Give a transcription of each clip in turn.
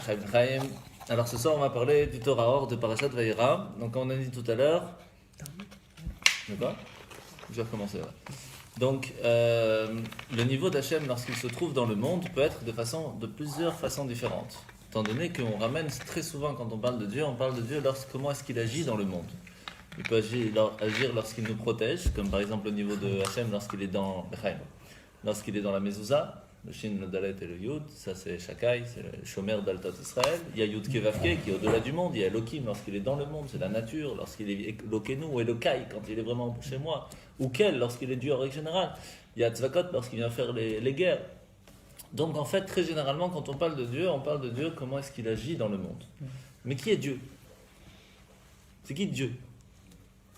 Chaim Chaim. Alors ce soir on va parler du Torah Or de Parashat Vayera. Donc comme on a dit tout à l'heure. De quoi? Je vais recommencer. Ouais. Donc le niveau d'Hachem lorsqu'il se trouve dans le monde peut être de plusieurs façons différentes. Étant donné qu'on ramène très souvent quand on parle de Dieu comment est-ce qu'il agit dans le monde. Il peut agir lorsqu'il nous protège, comme par exemple au niveau de Hachem lorsqu'il est dans la Mezouza. Le Shin, le Dalet et le Yud, ça c'est Shakai, c'est le Shomer d'Altot Israël. Il y a Yud Kevavke qui est au-delà du monde. Il y a Elohim lorsqu'il est dans le monde, c'est la nature. Lorsqu'il est Elokenu ou Elokai, quand il est vraiment chez moi. Ou Kel, lorsqu'il est Dieu en règle générale. Il y a Tzvakot lorsqu'il vient faire les guerres. Donc en fait, très généralement, quand on parle de Dieu, comment est-ce qu'il agit dans le monde. Mais qui est Dieu? C'est qui Dieu?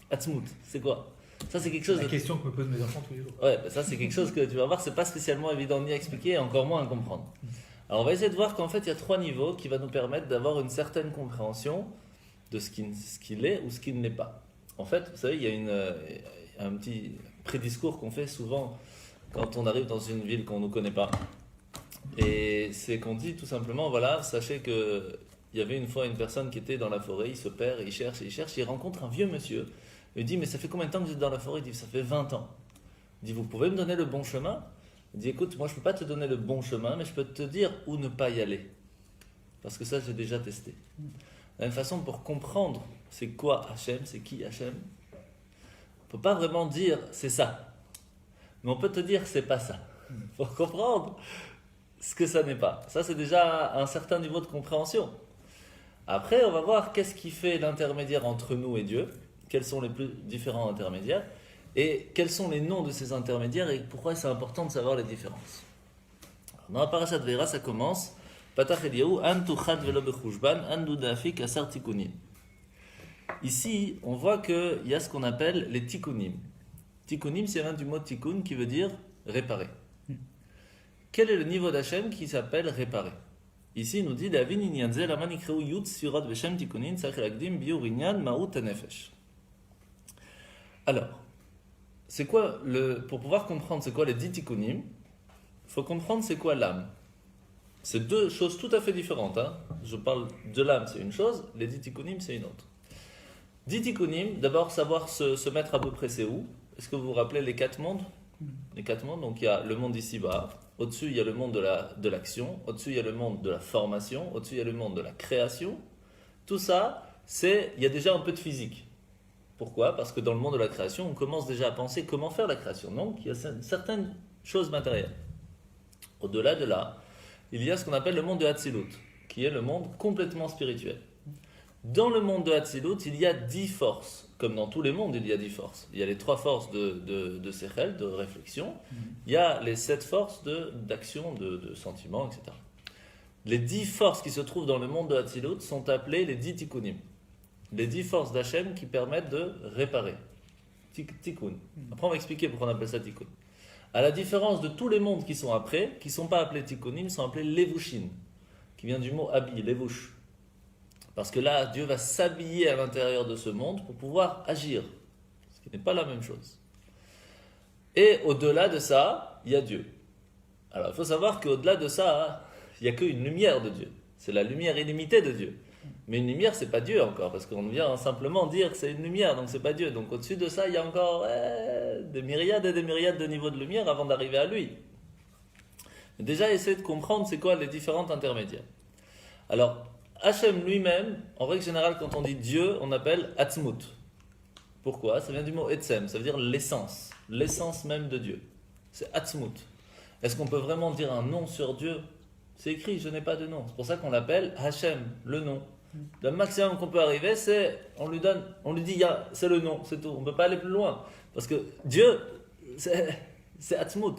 Atzmut, c'est quoi? Ça, c'est quelque chose. La question que me posent mes enfants tous les jours. Ouais, ça c'est quelque chose que tu vas voir, c'est pas spécialement évident ni à expliquer, et encore moins à comprendre. Alors on va essayer de voir qu'en fait il y a 3 niveaux qui vont nous permettre d'avoir une certaine compréhension de ce qu'il est ou ce qu'il n'est pas. En fait, vous savez, il y a un petit prédiscours qu'on fait souvent quand on arrive dans une ville qu'on ne connaît pas. Et c'est qu'on dit tout simplement, voilà, sachez que il y avait une fois une personne qui était dans la forêt, il se perd, il cherche, il rencontre un vieux monsieur. Il dit, mais ça fait combien de temps que vous êtes dans la forêt? Il dit, ça fait 20 ans. Il dit, vous pouvez me donner le bon chemin? Il dit, écoute, moi je ne peux pas te donner le bon chemin, mais je peux te dire où ne pas y aller. Parce que ça, j'ai déjà testé. De la même façon, pour comprendre c'est quoi Hachem, c'est qui Hachem, on ne peut pas vraiment dire c'est ça. Mais on peut te dire c'est pas ça. Pour comprendre ce que ça n'est pas. Ça, c'est déjà un certain niveau de compréhension. Après, on va voir qu'est-ce qui fait l'intermédiaire entre nous et Dieu. Quels sont les plus différents intermédiaires et quels sont les noms de ces intermédiaires et pourquoi c'est important de savoir les différences. Alors, dans la Parashat Vayera, ça commence Patach Eliyahu an tuchad velo bechushban an dudafik asar tikunim. Ici, on voit qu'il y a ce qu'on appelle les tikunim. Tikunim, c'est l'un du mot tikun qui veut dire réparer. Quel est le niveau d'Hachem qui s'appelle réparer? Ici, il nous dit Davin inyan ze lama nikreu yud sirot veshem tikunin tzarich lakdim biur inyan ma'ut hanefesh. Alors, c'est quoi pour pouvoir comprendre c'est quoi les 10 tikkunim, il faut comprendre c'est quoi l'âme. C'est 2 choses tout à fait différentes. Hein. Je parle de l'âme, c'est une chose, les 10 tikkunim, c'est une autre. 10 tikkunim, d'abord savoir se mettre à peu près c'est où. Est-ce que vous vous rappelez les 4 mondes? Les 4 mondes, donc il y a le monde ici-bas, au-dessus il y a le monde de l'action, au-dessus il y a le monde de la formation, au-dessus il y a le monde de la création. Tout ça, il y a déjà un peu de physique. Pourquoi? Parce que dans le monde de la création, on commence déjà à penser comment faire la création. Donc, il y a certaines choses matérielles. Au-delà de là, il y a ce qu'on appelle le monde de Hatzilut, qui est le monde complètement spirituel. Dans le monde de Hatzilut, il y a 10 forces. Comme dans tous les mondes, il y a 10 forces. Il y a les 3 forces de Sechel, de réflexion. Il y a les 7 forces d'action, de sentiment, etc. Les 10 forces qui se trouvent dans le monde de Hatzilut sont appelées les 10 tikkunim. Les 10 forces d'Hachem qui permettent de réparer. Tikkun. Après, on va expliquer pourquoi on appelle ça tikkun. À la différence de tous les mondes qui sont après, qui ne sont pas appelés tikkunim, sont appelés levushin, qui vient du mot habit, levush. Parce que là, Dieu va s'habiller à l'intérieur de ce monde pour pouvoir agir, ce qui n'est pas la même chose. Et au-delà de ça, il y a Dieu. Alors, il faut savoir qu'au-delà de ça, il n'y a qu'une lumière de Dieu. C'est la lumière illimitée de Dieu. Mais une lumière, c'est pas Dieu encore, parce qu'on vient simplement dire que c'est une lumière, donc c'est pas Dieu. Donc au-dessus de ça, il y a encore des myriades et des myriades de niveaux de lumière avant d'arriver à lui. Mais déjà, essayer de comprendre c'est quoi les différents intermédiaires. Alors, Hachem lui-même, en règle générale, quand on dit Dieu, on appelle Atzmut. Pourquoi? Ça vient du mot Etzem, ça veut dire l'essence même de Dieu. C'est Atzmut. Est-ce qu'on peut vraiment dire un nom sur Dieu? C'est écrit, je n'ai pas de nom. C'est pour ça qu'on l'appelle Hachem, le nom. Le maximum qu'on peut arriver, c'est on lui dit, c'est le nom, c'est tout. On ne peut pas aller plus loin. Parce que Dieu, c'est Atzmut.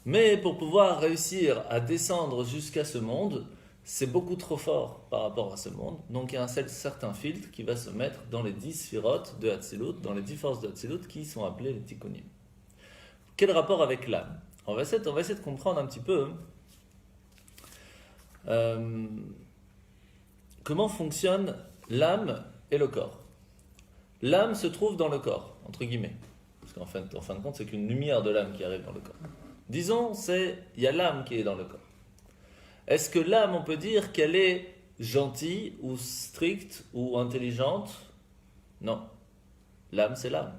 Mais pour pouvoir réussir à descendre jusqu'à ce monde, c'est beaucoup trop fort par rapport à ce monde. Donc il y a un certain filtre qui va se mettre dans les 10 sphirotes de Hatzilut, dans les 10 forces de Hatzilut qui sont appelées les tikkunim. Quel rapport avec l'âme? On va essayer de comprendre un petit peu comment fonctionne l'âme et le corps. L'âme se trouve dans le corps, entre guillemets. Parce qu'en fin de compte, c'est qu'une lumière de l'âme qui arrive dans le corps. Disons, il y a l'âme qui est dans le corps. Est-ce que l'âme, on peut dire qu'elle est gentille ou stricte ou intelligente? Non. L'âme, c'est l'âme.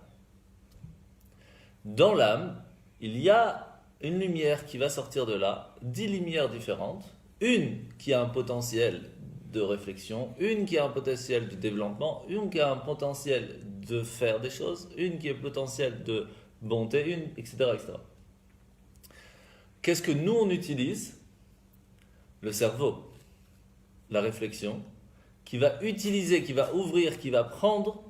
Dans l'âme, il y a une lumière qui va sortir de là, 10 lumières différentes, une qui a un potentiel de réflexion, une qui a un potentiel de développement, une qui a un potentiel de faire des choses, une qui a un potentiel de bonté, une, etc., etc. Qu'est-ce que nous, on utilise? Le cerveau, la réflexion, qui va utiliser, qui va ouvrir, qui va prendre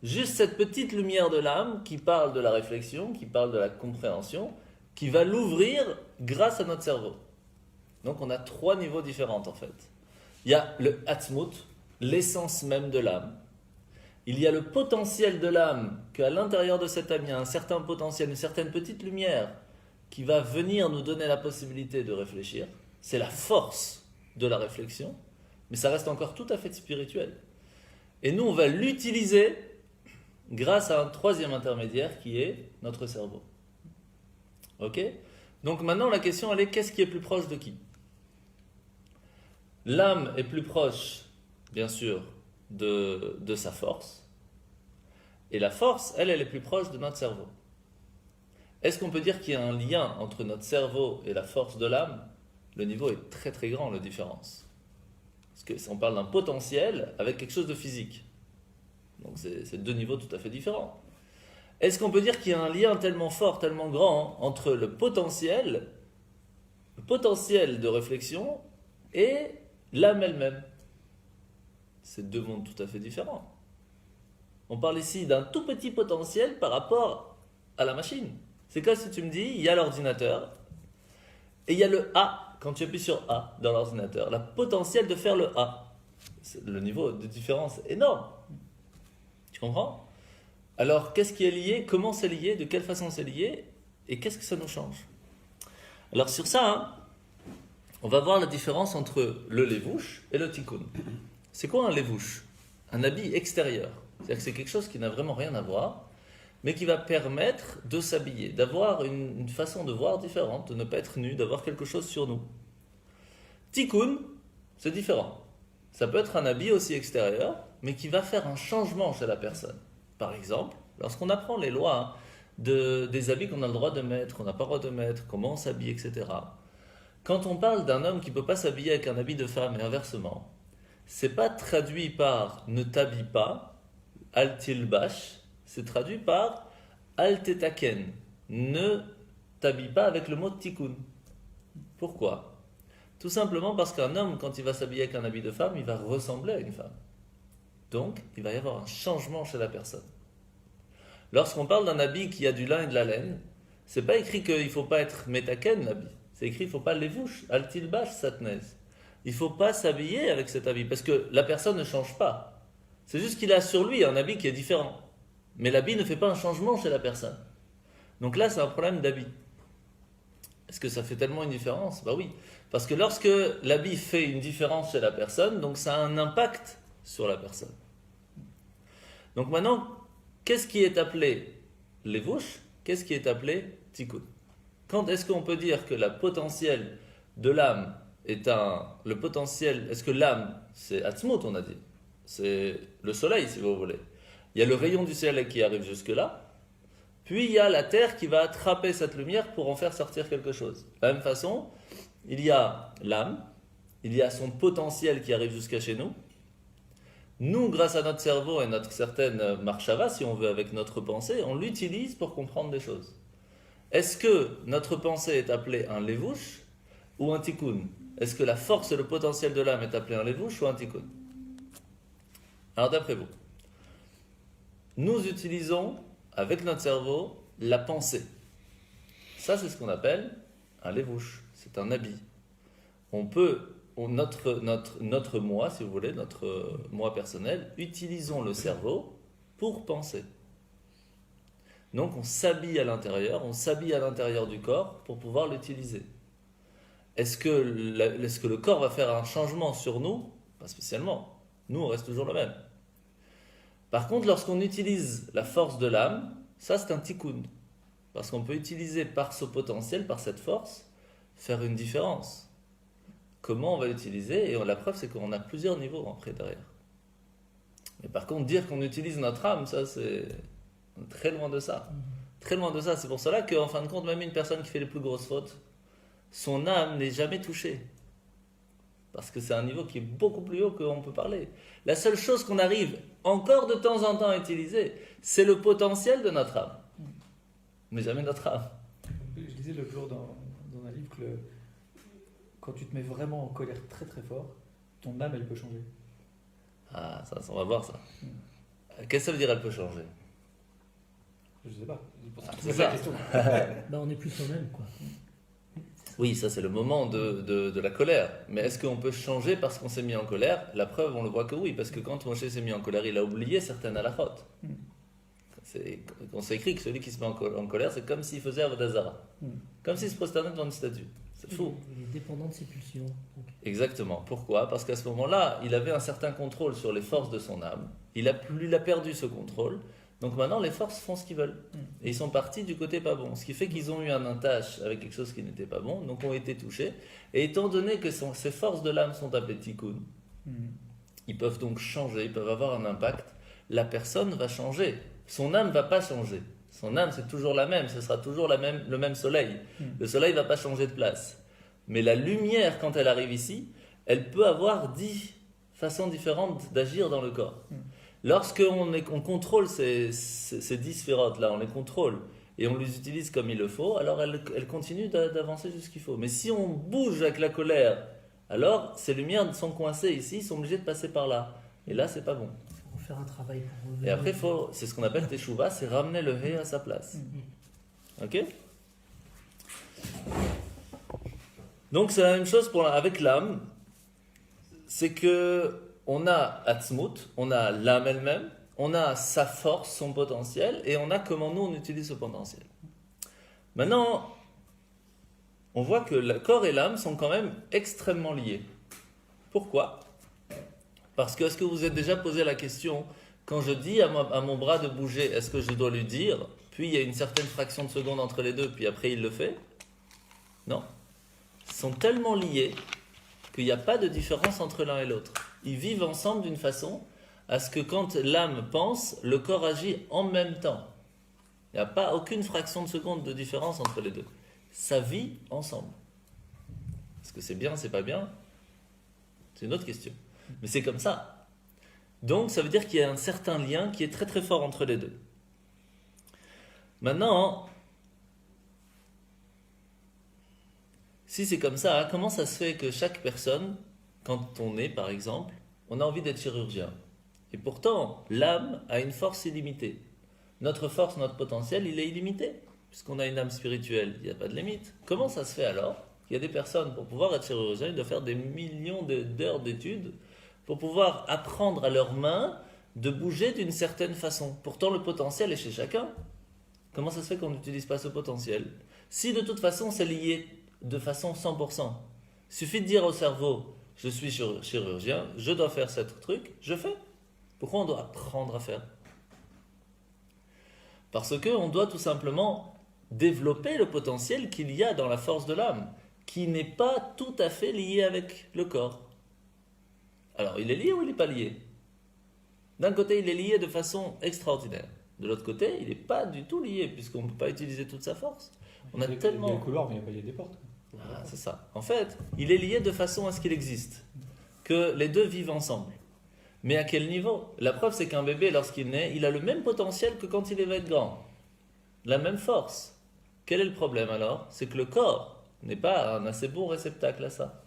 juste cette petite lumière de l'âme qui parle de la réflexion, qui parle de la compréhension, qui va l'ouvrir grâce à notre cerveau. Donc on a 3 niveaux différents en fait. Il y a le Atzmut, l'essence même de l'âme. Il y a le potentiel de l'âme, qu'à l'intérieur de cette âme, il y a un certain potentiel, une certaine petite lumière qui va venir nous donner la possibilité de réfléchir. C'est la force de la réflexion, mais ça reste encore tout à fait spirituel. Et nous, on va l'utiliser grâce à un 3e intermédiaire qui est notre cerveau. Ok? Donc maintenant, la question, elle est, qu'est-ce qui est plus proche de qui? L'âme est plus proche, bien sûr, de sa force. Et la force, elle est plus proche de notre cerveau. Est-ce qu'on peut dire qu'il y a un lien entre notre cerveau et la force de l'âme? Le niveau est très très grand, la différence. Parce qu'on parle d'un potentiel avec quelque chose de physique. Donc c'est 2 niveaux tout à fait différents. Est-ce qu'on peut dire qu'il y a un lien tellement fort, tellement grand entre le potentiel de réflexion et l'âme elle-même? C'est 2 mondes tout à fait différents. On parle ici d'un tout petit potentiel par rapport à la machine. C'est comme si tu me dis, il y a l'ordinateur et il y a le A. Quand tu appuies sur A dans l'ordinateur, le potentiel de faire le A. Le niveau de différence est énorme. Tu comprends? Alors, qu'est-ce qui est lié? Comment c'est lié? De quelle façon c'est lié? Et qu'est-ce que ça nous change? Alors, sur ça, on va voir la différence entre le levouche et le tikkun. C'est quoi un levouche? Un habit extérieur. C'est-à-dire que c'est quelque chose qui n'a vraiment rien à voir, mais qui va permettre de s'habiller, d'avoir une façon de voir différente, de ne pas être nu, d'avoir quelque chose sur nous. Tikkun, c'est différent. Ça peut être un habit aussi extérieur, mais qui va faire un changement chez la personne. Par exemple, lorsqu'on apprend les lois des habits qu'on a le droit de mettre, qu'on n'a pas le droit de mettre, comment on s'habille, etc. Quand on parle d'un homme qui ne peut pas s'habiller avec un habit de femme et inversement, c'est pas traduit par ne t'habille pas, al tilbash, c'est traduit par al tetaken, ne t'habille pas avec le mot tikkun. Pourquoi? Tout simplement parce qu'un homme, quand il va s'habiller avec un habit de femme, il va ressembler à une femme. Donc, il va y avoir un changement chez la personne. Lorsqu'on parle d'un habit qui a du lin et de la laine, c'est pas écrit qu'il ne faut pas être metaken l'habit. C'est écrit qu'il ne faut pas levouche, al tilbash satnez. Il ne faut pas s'habiller avec cet habit parce que la personne ne change pas. C'est juste qu'il a sur lui un habit qui est différent. Mais l'habit ne fait pas un changement chez la personne. Donc là, c'est un problème d'habit. Est-ce que ça fait tellement une différence? Bah oui. Parce que lorsque l'habit fait une différence chez la personne, donc ça a un impact sur la personne. Donc maintenant, qu'est-ce qui est appelé levouche? Qu'est-ce qui est appelé tikkun? Quand est-ce qu'on peut dire que le potentiel de l'âme est le potentiel, est-ce que l'âme, c'est Atzmut, on a dit, c'est le soleil, si vous voulez. Il y a le rayon du ciel qui arrive jusque-là, puis il y a la terre qui va attraper cette lumière pour en faire sortir quelque chose. De la même façon, il y a l'âme, il y a son potentiel qui arrive jusqu'à chez nous. Nous, grâce à notre cerveau et notre certaine marshava, si on veut, avec notre pensée, on l'utilise pour comprendre des choses. Est-ce que notre pensée est appelée un levouche ou un tikkun? Est-ce que la force et le potentiel de l'âme est appelé un levouche ou un tikkun? Alors d'après vous, nous utilisons avec notre cerveau la pensée. Ça, c'est ce qu'on appelle un levouche. C'est un habit. Notre moi, si vous voulez, notre moi personnel, utilisons le cerveau pour penser. Donc on s'habille à l'intérieur du corps pour pouvoir l'utiliser. Est-ce que le corps va faire un changement sur nous? Pas spécialement. Nous, on reste toujours le même. Par contre, lorsqu'on utilise la force de l'âme, ça c'est un tikkun. Parce qu'on peut utiliser par ce potentiel, par cette force, faire une différence. comment on va l'utiliser, et la preuve c'est qu'on a plusieurs niveaux après derrière. Mais par contre, dire qu'on utilise notre âme, ça c'est très loin de ça. Très loin de ça. C'est pour cela qu'en fin de compte, même une personne qui fait les plus grosses fautes, son âme n'est jamais touchée. Parce que c'est un niveau qui est beaucoup plus haut qu'on peut parler. La seule chose qu'on arrive encore de temps en temps à utiliser, c'est le potentiel de notre âme. Mais jamais notre âme. Je disais l'autre jour dans un livre que quand tu te mets vraiment en colère très très fort, ton âme elle peut changer. Ah, ça, on va voir ça. Qu'est-ce que ça veut dire elle peut changer? Je sais pas. C'est pour ça que c'est c'est la ça. question. On est plus soi-même, quoi. Oui, ça c'est le moment de la colère. Mais est-ce qu'on peut changer parce qu'on s'est mis en colère? La preuve, on le voit que oui, parce que quand Moshe s'est mis en colère, il a oublié certaines halachot. On s'est écrit que celui qui se met en colère, c'est comme s'il faisait Avodah Zara. Comme s'il se prosternait devant une statue. C'est fou. Il est dépendant de ses pulsions. Exactement. Pourquoi? Parce qu'à ce moment-là, il avait un certain contrôle sur les forces de son âme. Il a perdu ce contrôle. Donc maintenant, les forces font ce qu'ils veulent. Et ils sont partis du côté pas bon. Ce qui fait qu'ils ont eu un attache avec quelque chose qui n'était pas bon, donc ont été touchés. Et étant donné que ces forces de l'âme sont appelées tikkun, ils peuvent donc changer, ils peuvent avoir un impact. La personne va changer. Son âme ne va pas changer. Son âme, c'est toujours la même. Ce sera toujours le même soleil. Le soleil ne va pas changer de place. Mais la lumière, quand elle arrive ici, elle peut avoir 10 façons différentes d'agir dans le corps. Lorsqu'on contrôle ces 10 sphérotes-là, on les contrôle et on les utilise comme il le faut, alors elles continuent d'avancer jusqu'il faut. Mais si on bouge avec la colère, alors ces lumières sont coincées ici, sont obligées de passer par là. Et là, c'est pas bon. Il faut faire un travail pour revenir. Et après, c'est ce qu'on appelle teshuva, c'est ramener le hé à sa place. Ok? Donc c'est la même chose avec l'âme. C'est que on a Atzmut, on a l'âme elle-même, on a sa force, son potentiel, et on a comment nous on utilise ce potentiel. Maintenant, on voit que le corps et l'âme sont quand même extrêmement liés. Pourquoi? Parce que, est-ce que vous vous êtes déjà posé la question, quand je dis à mon bras de bouger, est-ce que je dois lui dire, puis il y a une certaine fraction de seconde entre les deux, puis après il le fait? Non. Ils sont tellement liés qu'il n'y a pas de différence entre l'un et l'autre. Ils vivent ensemble d'une façon à ce que quand l'âme pense, le corps agit en même temps. Il n'y a pas aucune fraction de seconde de différence entre les deux. Ça vit ensemble. Est-ce que c'est bien, c'est pas bien? C'est une autre question. Mais c'est comme ça. Donc ça veut dire qu'il y a un certain lien qui est très très fort entre les deux. Maintenant, si c'est comme ça, comment ça se fait que chaque personne, quand on est par exemple, on a envie d'être chirurgien. Et pourtant, l'âme a une force illimitée. Notre force, notre potentiel, il est illimité. Puisqu'on a une âme spirituelle, il n'y a pas de limite. Comment ça se fait alors qu'il y a des personnes, pour pouvoir être chirurgien, ils doivent faire des millions d'heures d'études pour pouvoir apprendre à leurs mains de bouger d'une certaine façon. Pourtant, le potentiel est chez chacun. Comment ça se fait qu'on n'utilise pas ce potentiel? Si de toute façon, c'est lié de façon 100%. Il suffit de dire au cerveau, je suis chirurgien, je dois faire ce truc, je fais. Pourquoi on doit apprendre à faire? Parce qu'on doit tout simplement développer le potentiel qu'il y a dans la force de l'âme, qui n'est pas tout à fait lié avec le corps. Alors, il est lié ou il n'est pas lié? D'un côté, il est lié de façon extraordinaire. De l'autre côté, il n'est pas du tout lié, puisqu'on ne peut pas utiliser toute sa force. On a tellement... Il y a des couloirs, mais il y a des portes. Ah, c'est ça. En fait, il est lié de façon à ce qu'il existe, que les deux vivent ensemble. Mais à quel niveau? La preuve, c'est qu'un bébé, lorsqu'il naît, il a le même potentiel que quand il va être grand. La même force. Quel est le problème alors? C'est que le corps n'est pas un assez bon réceptacle à ça.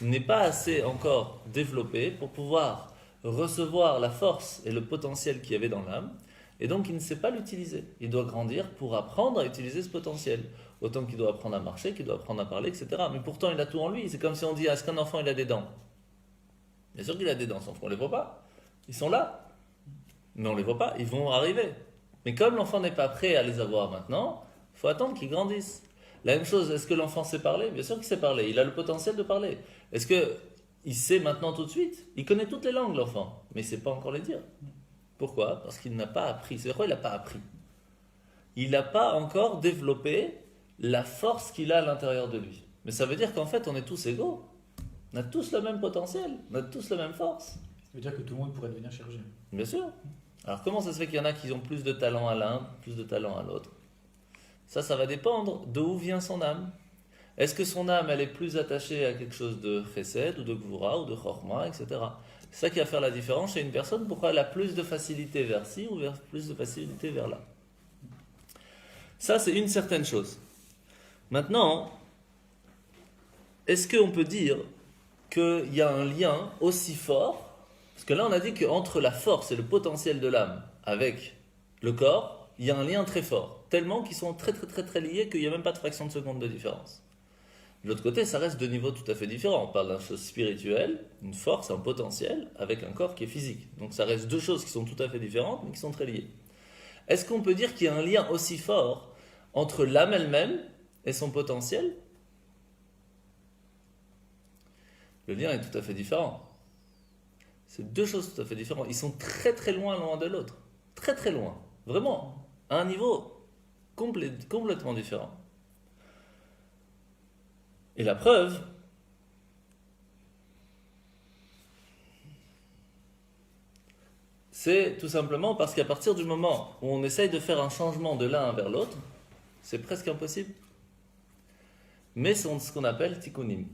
N'est pas assez encore développé pour pouvoir recevoir la force et le potentiel qu'il y avait dans l'âme. Et donc, il ne sait pas l'utiliser. Il doit grandir pour apprendre à utiliser ce potentiel. Autant qu'il doit apprendre à marcher, qu'il doit apprendre à parler, etc. Mais pourtant, il a tout en lui. C'est comme si on dit, est-ce qu'un enfant, il a des dents? Bien sûr qu'il a des dents, sauf qu'on ne les voit pas. Ils sont là. Mais on ne les voit pas. Ils vont arriver. Mais comme l'enfant n'est pas prêt à les avoir maintenant, il faut attendre qu'il grandisse. La même chose, est-ce que l'enfant sait parler? Bien sûr qu'il sait parler. Il a le potentiel de parler. Est-ce qu'il sait maintenant tout de suite? Il connaît toutes les langues, l'enfant. Mais il ne sait pas encore les dire. Pourquoi? Parce qu'il n'a pas appris. C'est pourquoi il n'a pas appris. Il n'a pas encore développé la force qu'il a à l'intérieur de lui. Mais ça veut dire qu'en fait, on est tous égaux. On a tous le même potentiel, on a tous la même force. Ça veut dire que tout le monde pourrait devenir chirurgien. Bien sûr. Alors comment ça se fait qu'il y en a qui ont plus de talent à l'un, plus de talent à l'autre? Ça va dépendre d'où vient son âme. Est-ce que son âme, elle est plus attachée à quelque chose de chesed, ou de gvura, ou de chorma, etc. C'est ça qui va faire la différence chez une personne, pourquoi elle a plus de facilité vers ci, ou plus de facilité vers là. Ça, c'est une certaine chose. Maintenant, est-ce qu'on peut dire qu'il y a un lien aussi fort? Parce que là, on a dit qu'entre la force et le potentiel de l'âme avec le corps, il y a un lien très fort. Tellement qu'ils sont très très très très liés qu'il n'y a même pas de fraction de seconde de différence. De l'autre côté, ça reste deux niveaux tout à fait différents. On parle d'une chose spirituelle, une force, un potentiel, avec un corps qui est physique. Donc ça reste deux choses qui sont tout à fait différentes, mais qui sont très liées. Est-ce qu'on peut dire qu'il y a un lien aussi fort entre l'âme elle-même et son potentiel? Le lien est tout à fait différent. C'est deux choses tout à fait différentes. Ils sont très très loin l'un de l'autre. Très très loin. Vraiment. À un niveau complètement différent. Et la preuve, c'est tout simplement parce qu'à partir du moment où on essaye de faire un changement de l'un vers l'autre, c'est presque impossible. Mais c'est ce qu'on appelle tikkunim.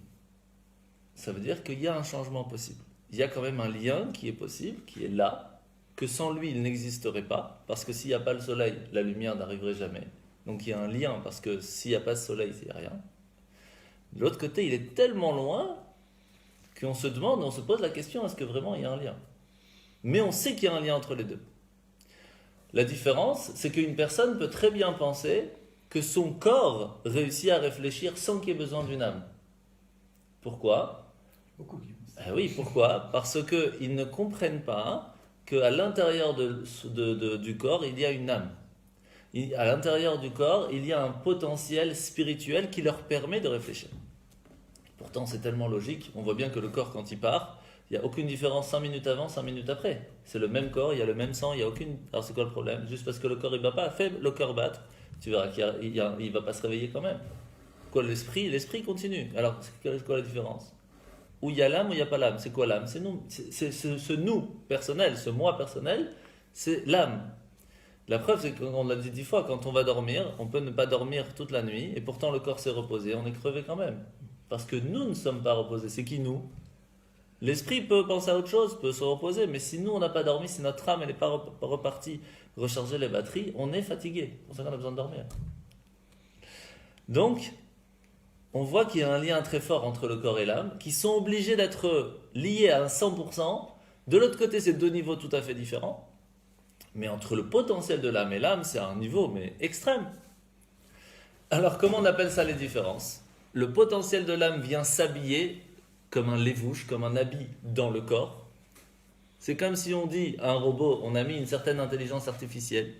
Ça veut dire qu'il y a un changement possible. Il y a quand même un lien qui est possible, qui est là, que sans lui, il n'existerait pas, parce que s'il n'y a pas le soleil, la lumière n'arriverait jamais. Donc il y a un lien, parce que s'il n'y a pas de soleil, il n'y a rien. De l'autre côté, il est tellement loin qu'on se demande, on se pose la question, est-ce que vraiment il y a un lien? Mais on sait qu'il y a un lien entre les deux. La différence, c'est qu'une personne peut très bien penser que son corps réussit à réfléchir sans qu'il y ait besoin d'une âme. Pourquoi? Beaucoup qui pensent. Eh oui, pourquoi? Parce qu'ils ne comprennent pas qu'à l'intérieur du corps, il y a une âme. À l'intérieur du corps, il y a un potentiel spirituel qui leur permet de réfléchir. Pourtant, c'est tellement logique. On voit bien que le corps, quand il part, il n'y a aucune différence 5 minutes avant, 5 minutes après. C'est le même corps, il y a le même sang, il n'y a aucune... Alors c'est quoi le problème? Juste parce que le corps ne bat pas, fais le corps battre. Tu verras qu'il ne va pas se réveiller quand même. Quoi, l'esprit continue. Alors, c'est quoi la différence? Où il y a l'âme, où il n'y a pas l'âme. C'est quoi l'âme? C'est nous. C'est ce nous personnel, ce moi personnel, c'est l'âme. La preuve, c'est qu'on l'a dit 10 fois, quand on va dormir, on peut ne pas dormir toute la nuit, et pourtant le corps s'est reposé, on est crevé quand même. Parce que nous ne sommes pas reposés. C'est qui nous? L'esprit peut penser à autre chose, peut se reposer, mais si nous on n'a pas dormi, si notre âme n'est pas repartie recharger les batteries, on est fatigué. C'est pour ça qu'on a besoin de dormir. Donc, on voit qu'il y a un lien très fort entre le corps et l'âme, qui sont obligés d'être liés à 100%. De l'autre côté, c'est deux niveaux tout à fait différents. Mais entre le potentiel de l'âme et l'âme, c'est un niveau mais extrême. Alors, comment on appelle ça les différences? Le potentiel de l'âme vient s'habiller comme un lévouche, comme un habit dans le corps. C'est comme si on dit à un robot, on a mis une certaine intelligence artificielle.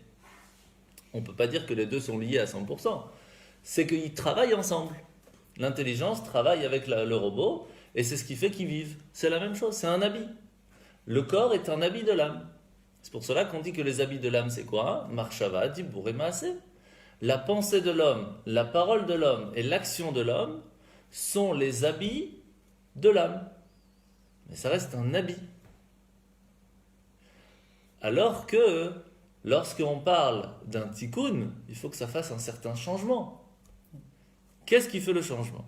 On ne peut pas dire que les deux sont liés à 100%. C'est qu'ils travaillent ensemble. L'intelligence travaille avec le robot, et c'est ce qui fait qu'ils vivent. C'est la même chose, c'est un habit. Le corps est un habit de l'âme. C'est pour cela qu'on dit que les habits de l'âme, c'est quoi? Marshava, Dibur et Maaseh. La pensée de l'homme, la parole de l'homme et l'action de l'homme sont les habits de l'âme. Mais ça reste un habit. Alors que, lorsqu'on parle d'un tikkun, il faut que ça fasse un certain changement. Qu'est-ce qui fait le changement?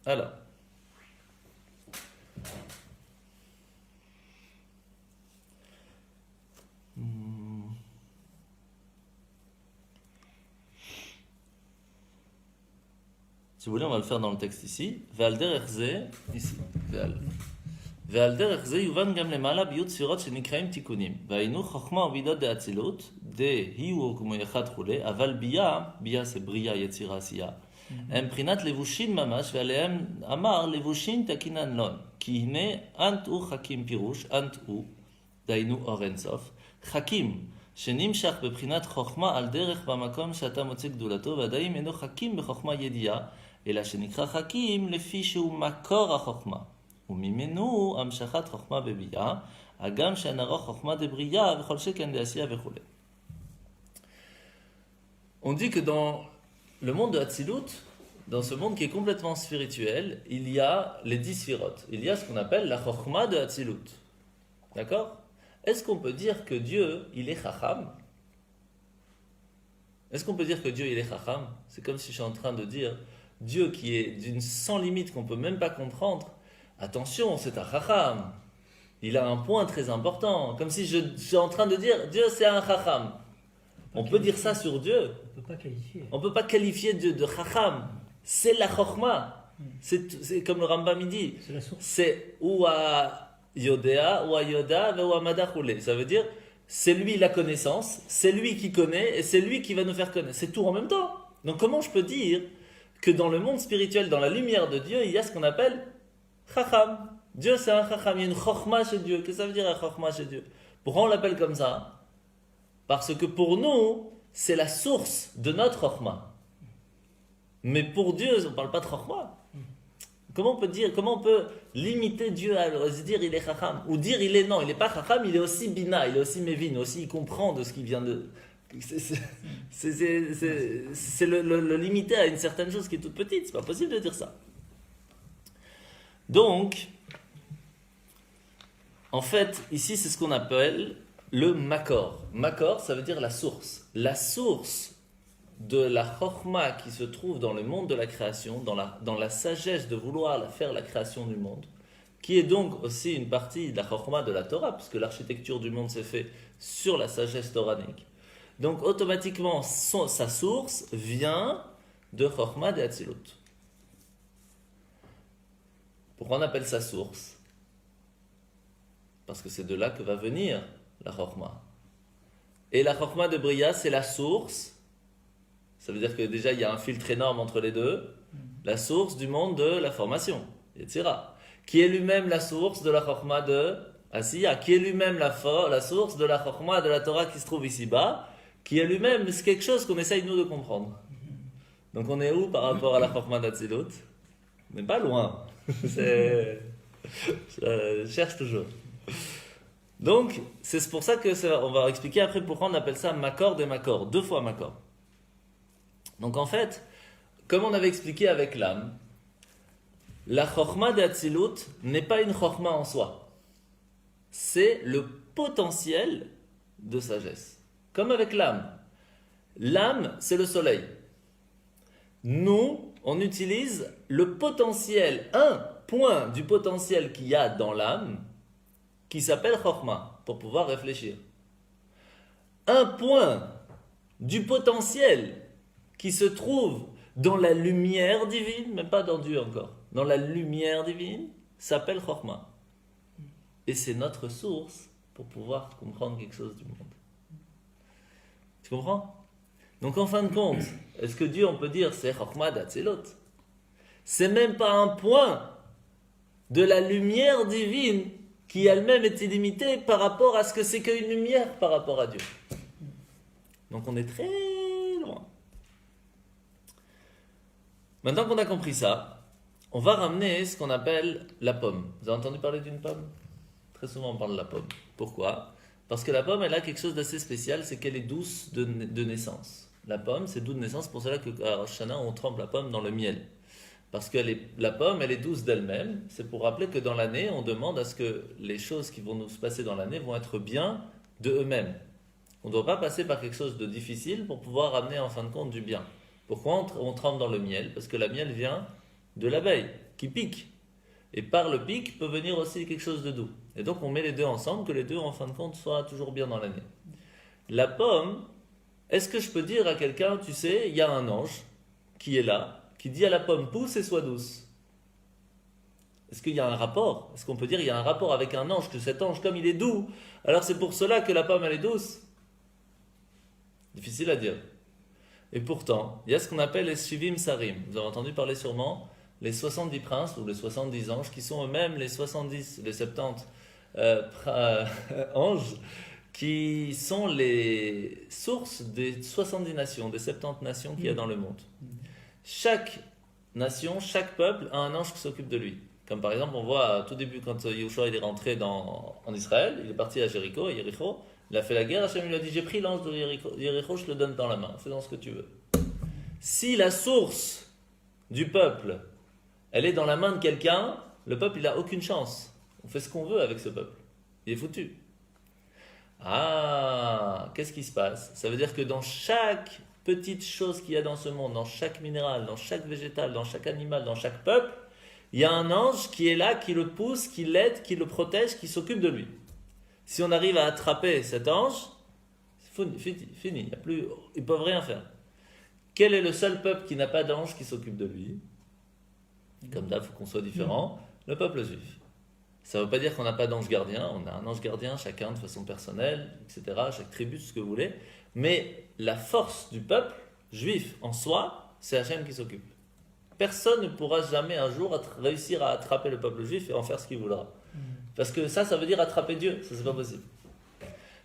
Alors, si vous voulez, on va le faire dans le texte ici. Ve'al derech ze, ici. Ve'al derech ze yuvan gam lemala biyut sfirot shenikraim tikunim. Ve'aynu chokhma uvidot de atzilut, de hiu como yechat chule, aval biya c'est bria, yetzira, asiya. הם בחינת לבושין ממש, ועליהם אמר לבושין תקינן לון. כי הנה אנט הוא חכים פירוש, אנט הוא, דהיינו אור אינסוף, חכים, שנמשך בבחינת חוכמה על דרך במקום שאתה מוצא גדולתו, ועדיין אינו חכים בחוכמה ידיעה, אלא שנקרא חכים לפי שהוא מקור החוכמה. וממנו המשכת חוכמה בביאה, הגם שאנרו חוכמה דבריאה, וכל שכן לעשייה וכו'. On dit que dans le monde de Hatzilut, dans ce monde qui est complètement spirituel, il y a les 10 sphirotes. Il y a ce qu'on appelle la chokhma de Hatzilut. D'accord? Est-ce qu'on peut dire que Dieu, il est chacham? Est-ce qu'on peut dire que Dieu, il est chacham? C'est comme si je suis en train de dire Dieu qui est d'une sans limite qu'on ne peut même pas comprendre. Attention, c'est un chacham. Il a un point très important. Comme si je suis en train de dire Dieu, c'est un chacham. On peut dire ça sur Dieu. On ne peut pas qualifier. On ne peut pas qualifier Dieu de chacham. C'est la chokhma. C'est comme le Rambam dit. C'est la source. C'est ou à Yodea, ou à Yoda, ou à Madachule. Ça veut dire, c'est lui la connaissance, c'est lui qui connaît, et c'est lui qui va nous faire connaître. C'est tout en même temps. Donc comment je peux dire que dans le monde spirituel, dans la lumière de Dieu, il y a ce qu'on appelle chacham. Dieu, c'est un chacham. Il y a une chokhma chez Dieu. Qu'est-ce que ça veut dire un chokhma chez Dieu? Pourquoi on l'appelle comme ça? Parce que pour nous, c'est la source de notre chokhma. Mais pour Dieu, on ne parle pas de chokhma. Comment on peut limiter Dieu à se dire il est chacham? Ou dire il est non, il n'est pas chacham, il est aussi bina, il est aussi mévin, aussi il comprend de ce qui vient de... C'est le limiter à une certaine chose qui est toute petite, c'est pas possible de dire ça. Donc, en fait, ici c'est ce qu'on appelle le makor. Makor, ça veut dire la source. La source de la chokhma qui se trouve dans le monde de la création, dans la sagesse de vouloir faire la création du monde, qui est donc aussi une partie de la chokhma de la Torah, puisque l'architecture du monde s'est faite sur la sagesse toranique. Donc automatiquement, sa source vient de chokhma de Hatzilut. Pourquoi on appelle ça source? Parce que c'est de là que va venir la chokhma. Et la chokhma de Bria, c'est la source. Ça veut dire que déjà, il y a un filtre énorme entre les deux. La source du monde de la formation, etc. Qui est lui-même la source de la chokhma de Asiya, qui est lui-même la source de la chokhma de la Torah qui se trouve ici-bas, qui est lui-même, c'est quelque chose qu'on essaye nous de comprendre. Donc on est où par rapport à la chokhma d'Atzilut? On n'est pas loin. Je cherche toujours. Donc, c'est pour ça on va expliquer après pourquoi on appelle ça makor de makor, 2 fois makor. Donc en fait, comme on avait expliqué avec l'âme, la chokhma d'Hatzilut n'est pas une chokhma en soi. C'est le potentiel de sagesse. Comme avec l'âme. L'âme, c'est le soleil. Nous, on utilise le potentiel, un point du potentiel qu'il y a dans l'âme, qui s'appelle chokhma, pour pouvoir réfléchir. Un point du potentiel qui se trouve dans la lumière divine, même pas dans Dieu encore, dans la lumière divine, s'appelle chokhma. Et c'est notre source pour pouvoir comprendre quelque chose du monde. Tu comprends? Donc en fin de compte, est-ce que Dieu, on peut dire, c'est chokhma d'Hatzilut? C'est même pas un point de la lumière divine qui elle-même est illimitée par rapport à ce que c'est qu'une lumière par rapport à Dieu. Donc on est très loin. Maintenant qu'on a compris ça, on va ramener ce qu'on appelle la pomme. Vous avez entendu parler d'une pomme? Très souvent on parle de la pomme. Pourquoi? Parce que la pomme, elle a quelque chose d'assez spécial, c'est qu'elle est douce de naissance. La pomme, c'est doux de naissance, c'est pour cela qu'à Rosh Hashanah, on trempe la pomme dans le miel. Parce que la pomme, elle est douce d'elle-même. C'est pour rappeler que dans l'année, on demande à ce que les choses qui vont nous se passer dans l'année vont être bien de eux-mêmes. On ne doit pas passer par quelque chose de difficile pour pouvoir amener en fin de compte du bien. Pourquoi on trempe dans le miel? Parce que la miel vient de l'abeille, qui pique. Et par le pic peut venir aussi quelque chose de doux. Et donc on met les deux ensemble, que les deux en fin de compte soient toujours bien dans l'année. La pomme, est-ce que je peux dire à quelqu'un, tu sais, il y a un ange qui est là, qui dit à la pomme pousse et sois douce? Est-ce qu'il y a un rapport? Est-ce qu'on peut dire qu'il y a un rapport avec un ange, que cet ange, comme il est doux, alors c'est pour cela que la pomme elle est douce? Difficile à dire. Et pourtant, il y a ce qu'on appelle les Shivim Sarim. Vous avez entendu parler sûrement les 70 princes ou les 70 anges qui sont eux-mêmes les 70, les 70 anges qui sont les sources des 70 nations, des 70 nations qu'il y a dans le monde. Chaque nation, chaque peuple a un ange qui s'occupe de lui. Comme par exemple, on voit tout début quand Yahushua est rentré en Israël, il est parti à Jéricho, il a fait la guerre, Hachem lui a dit, j'ai pris l'ange de Jéricho, je te le donne dans la main, fais dans ce que tu veux. Si la source du peuple, elle est dans la main de quelqu'un, le peuple, il n'a aucune chance. On fait ce qu'on veut avec ce peuple. Il est foutu. Ah, qu'est-ce qui se passe? Ça veut dire que dans chaque petite chose qu'il y a dans ce monde, dans chaque minéral, dans chaque végétal, dans chaque animal, dans chaque peuple, il y a un ange qui est là, qui le pousse, qui l'aide, qui le protège, qui s'occupe de lui. Si on arrive à attraper cet ange, c'est fini, ils ne peuvent rien faire. Quel est le seul peuple qui n'a pas d'ange qui s'occupe de lui? Comme d'hab, il faut qu'on soit différent. Le peuple juif. Ça ne veut pas dire qu'on n'a pas d'ange gardien. On a un ange gardien, chacun de façon personnelle, etc. Chaque tribu, tout ce que vous voulez. Mais la force du peuple juif en soi, c'est Hachem qui s'occupe. Personne ne pourra jamais un jour réussir à attraper le peuple juif et en faire ce qu'il voudra. Parce que ça veut dire attraper Dieu. Ça, c'est pas possible.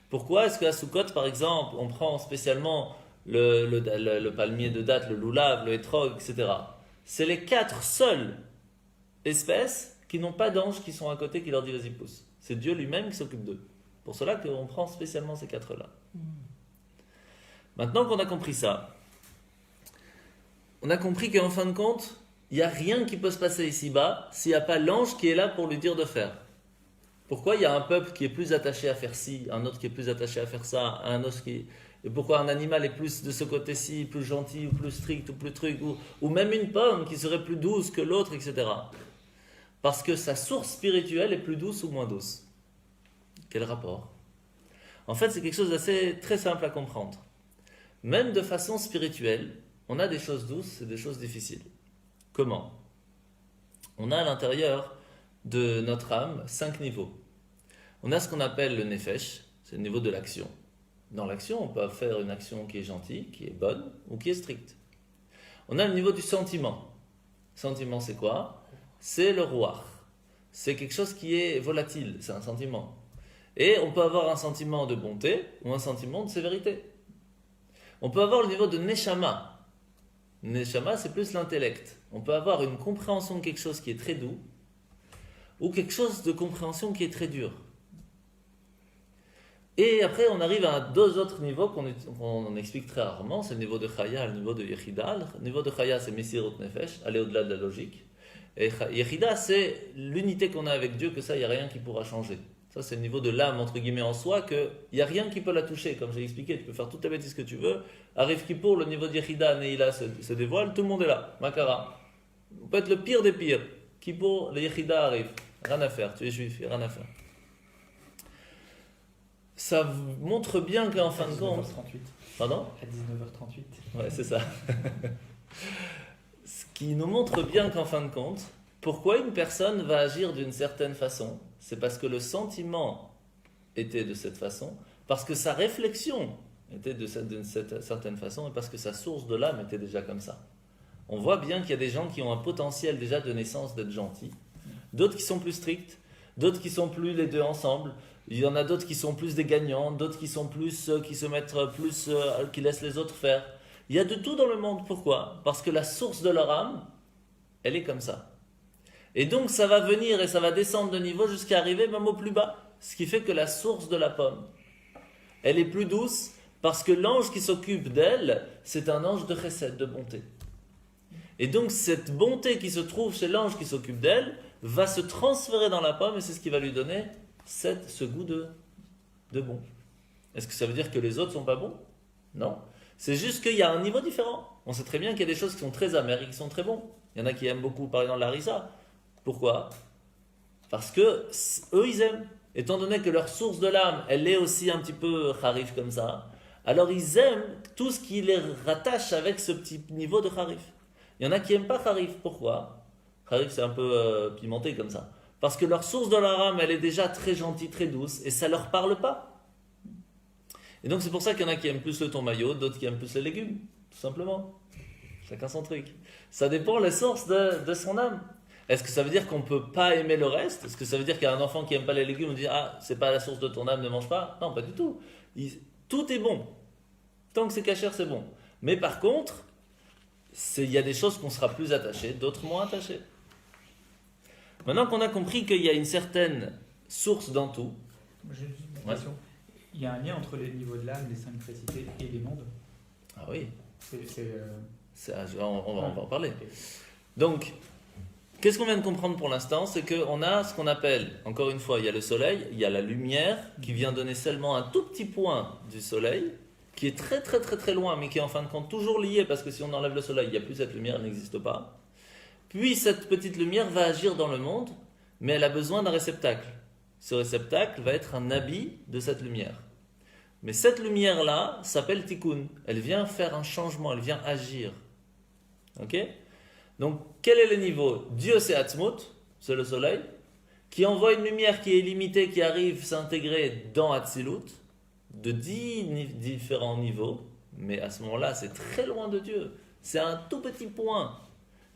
Pourquoi est-ce qu'à Sukkot, par exemple, on prend spécialement le palmier de date, le loulav, le hétrog, etc. C'est les 4 seules espèces qui n'ont pas d'anges qui sont à côté qui leur dit vas-y pousse. C'est Dieu lui-même qui s'occupe d'eux. Pour cela qu'on prend spécialement ces 4-là. Maintenant qu'on a compris ça, on a compris qu'en fin de compte, il n'y a rien qui peut se passer ici-bas s'il n'y a pas l'ange qui est là pour lui dire de faire. Pourquoi il y a un peuple qui est plus attaché à faire ci, un autre qui est plus attaché à faire ça, un autre qui... Et pourquoi un animal est plus de ce côté-ci, plus gentil, ou plus strict, ou plus truc, ou même une pomme qui serait plus douce que l'autre, etc. Parce que sa source spirituelle est plus douce ou moins douce. Quel rapport? En fait, c'est quelque chose d'assez très simple à comprendre. Même de façon spirituelle, on a des choses douces et des choses difficiles. Comment? On a à l'intérieur de notre âme 5 niveaux. On a ce qu'on appelle le nefesh, c'est le niveau de l'action. Dans l'action, on peut faire une action qui est gentille, qui est bonne ou qui est stricte. On a le niveau du sentiment. Sentiment, c'est quoi? C'est le ruach. C'est quelque chose qui est volatile, c'est un sentiment. Et on peut avoir un sentiment de bonté ou un sentiment de sévérité. On peut avoir le niveau de neshama. Neshama, c'est plus l'intellect. On peut avoir une compréhension de quelque chose qui est très doux ou quelque chose de compréhension qui est très dur. Et après, on arrive à 2 autres niveaux qu'on explique très rarement. C'est le niveau de Chaya et le niveau de Yechida. Le niveau de Chaya, c'est Mesirut Nefesh, aller au-delà de la logique. Et Yechida, c'est l'unité qu'on a avec Dieu, que ça, il n'y a rien qui pourra changer. Ça, c'est le niveau de l'âme, entre guillemets, en soi, qu'il n'y a rien qui peut la toucher. Comme j'ai expliqué, tu peux faire toutes les bêtises que tu veux. Arrive Kippour, le niveau de Yechida, Neila se dévoile, tout le monde est là. Makara. On peut être le pire des pires. Kippour, le Yechida arrive. Rien à faire, tu es juif, rien à faire. Ça montre bien qu'en fin de compte... 19h38. Pardon? À 19h38. Ouais, c'est ça. Ce qui nous montre bien qu'en fin de compte, pourquoi une personne va agir d'une certaine façon, c'est parce que le sentiment était de cette façon, parce que sa réflexion était d'une certaine façon, et parce que sa source de l'âme était déjà comme ça. On voit bien qu'il y a des gens qui ont un potentiel déjà de naissance d'être gentils, d'autres qui sont plus stricts, d'autres qui sont plus les deux ensemble. Il y en a d'autres qui sont plus des gagnants, d'autres qui sont plus, qui se mettent plus, qui laissent les autres faire. Il y a de tout dans le monde. Pourquoi? Parce que la source de leur âme, elle est comme ça. Et donc ça va venir et ça va descendre de niveau jusqu'à arriver même au plus bas. Ce qui fait que la source de la pomme, elle est plus douce parce que l'ange qui s'occupe d'elle, c'est un ange de chesed, de bonté. Et donc cette bonté qui se trouve chez l'ange qui s'occupe d'elle va se transférer dans la pomme et c'est ce qui va lui donner ce goût de bon. Est-ce que ça veut dire que les autres sont pas bons? Non. C'est juste qu'il y a un niveau différent. On sait très bien qu'il y a des choses qui sont très amères et qui sont très bons. Il y en a qui aiment beaucoup, par exemple, l'harissa. Pourquoi? Parce que eux, ils aiment. Étant donné que leur source de l'âme, elle est aussi un petit peu harif comme ça, alors ils aiment tout ce qui les rattache avec ce petit niveau de harif. Il y en a qui n'aiment pas harif. Pourquoi? Harif, c'est un peu pimenté comme ça. Parce que leur source de leur âme, elle est déjà très gentille, très douce, et ça ne leur parle pas. Et donc c'est pour ça qu'il y en a qui aiment plus le thon maillot, d'autres qui aiment plus les légumes, tout simplement. Chacun son truc. Ça dépend les sources de son âme. Est-ce que ça veut dire qu'on ne peut pas aimer le reste? Est-ce que ça veut dire qu'il y a un enfant qui n'aime pas les légumes, on dit « Ah, c'est pas la source de ton âme, ne mange pas ?» Non, pas du tout. Tout est bon. Tant que c'est cachère, c'est bon. Mais par contre, il y a des choses qu'on sera plus attaché, d'autres moins attachés. Maintenant qu'on a compris qu'il y a une certaine source dans tout. J'ai une question. Il y a un lien entre les niveaux de l'âme, les 5 précités et les mondes? Ah oui. On On va en parler. Okay. Donc, qu'est-ce qu'on vient de comprendre pour l'instant? C'est qu'on a ce qu'on appelle, encore une fois, il y a le soleil, il y a la lumière qui vient donner seulement un tout petit point du soleil, qui est très très très très loin, mais qui est en fin de compte toujours lié, parce que si on enlève le soleil, il n'y a plus cette lumière, elle n'existe pas. Puis cette petite lumière va agir dans le monde, mais elle a besoin d'un réceptacle. Ce réceptacle va être un habit de cette lumière. Mais cette lumière-là s'appelle tikkun. Elle vient faire un changement, elle vient agir. Ok? Donc, quel est le niveau? Dieu, c'est Atzmut, c'est le soleil, qui envoie une lumière qui est illimitée, qui arrive s'intégrer dans Atzilut, de 10 différents niveaux, mais à ce moment-là, c'est très loin de Dieu. C'est un tout petit point.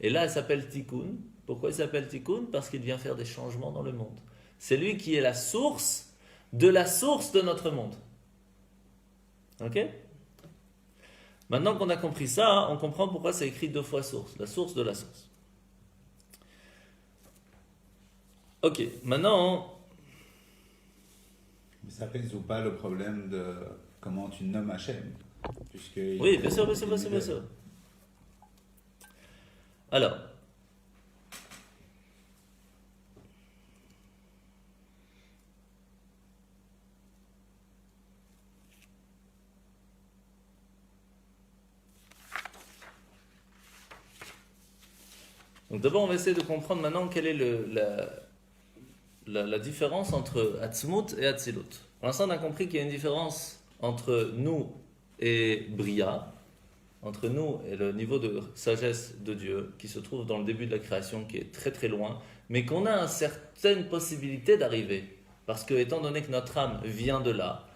Et là, il s'appelle Tikkun. Pourquoi il s'appelle Tikkun? Parce qu'il vient faire des changements dans le monde. C'est lui qui est la source de notre monde. Ok? Maintenant qu'on a compris ça, on comprend pourquoi c'est écrit 2 fois source. La source de la source. Ok, maintenant... Mais ça résout pas le problème de comment tu nommes Hachem. Oui, bien sûr. Alors, donc d'abord on va essayer de comprendre maintenant quelle est la différence entre Atzmut et Atzilut. Pour l'instant on a compris qu'il y a une différence entre nous et Bria, entre nous et le niveau de sagesse de Dieu qui se trouve dans le début de la création, qui est très très loin, mais qu'on a une certaine possibilité d'arriver. Parce que étant donné que notre âme vient de là,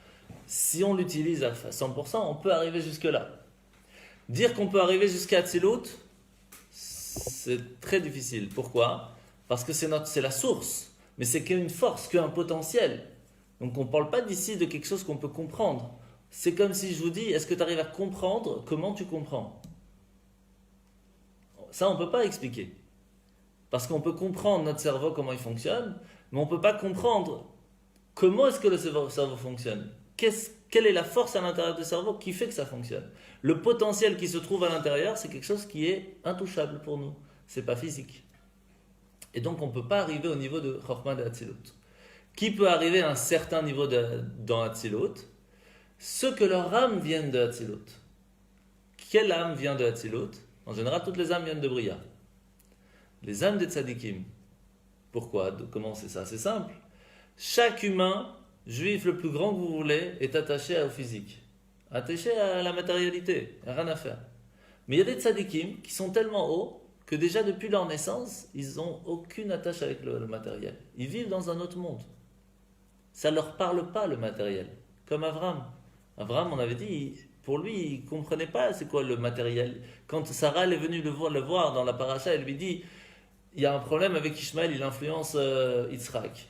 si on l'utilise à 100%, on peut arriver jusque là. Dire qu'on peut arriver jusqu'à Atzilut, c'est très difficile. Pourquoi? Parce que c'est la source, mais c'est qu'une force, qu'un potentiel. Donc on ne parle pas d'ici de quelque chose qu'on peut comprendre. C'est comme si je vous dis, est-ce que tu arrives à comprendre comment tu comprends? Ça, on ne peut pas expliquer. Parce qu'on peut comprendre notre cerveau, comment il fonctionne, mais on ne peut pas comprendre comment est-ce que le cerveau fonctionne. Quelle est la force à l'intérieur du cerveau qui fait que ça fonctionne? Le potentiel qui se trouve à l'intérieur, c'est quelque chose qui est intouchable pour nous. Ce n'est pas physique. Et donc, on ne peut pas arriver au niveau de Chokhmah de Hatzilut. Qui peut arriver à un certain niveau dans Hatzilut? Ceux que leur âme vienne de Hatzilut. Quelle âme vient de Hatzilut? En général, toutes les âmes viennent de Bria. Les âmes des tzadikim. Pourquoi? Comment c'est ça? C'est simple. Chaque humain, juif le plus grand que vous voulez, est attaché au physique. Attaché à la matérialité. Rien à faire. Mais il y a des tzadikim qui sont tellement hauts que déjà depuis leur naissance, ils n'ont aucune attache avec le matériel. Ils vivent dans un autre monde. Ça ne leur parle pas le matériel. Comme Abraham. Abraham, on avait dit, pour lui, il ne comprenait pas c'est quoi le matériel. Quand Sarah est venue le voir dans la paracha, elle lui dit, il y a un problème avec Ishmaël, il influence Yitzhak.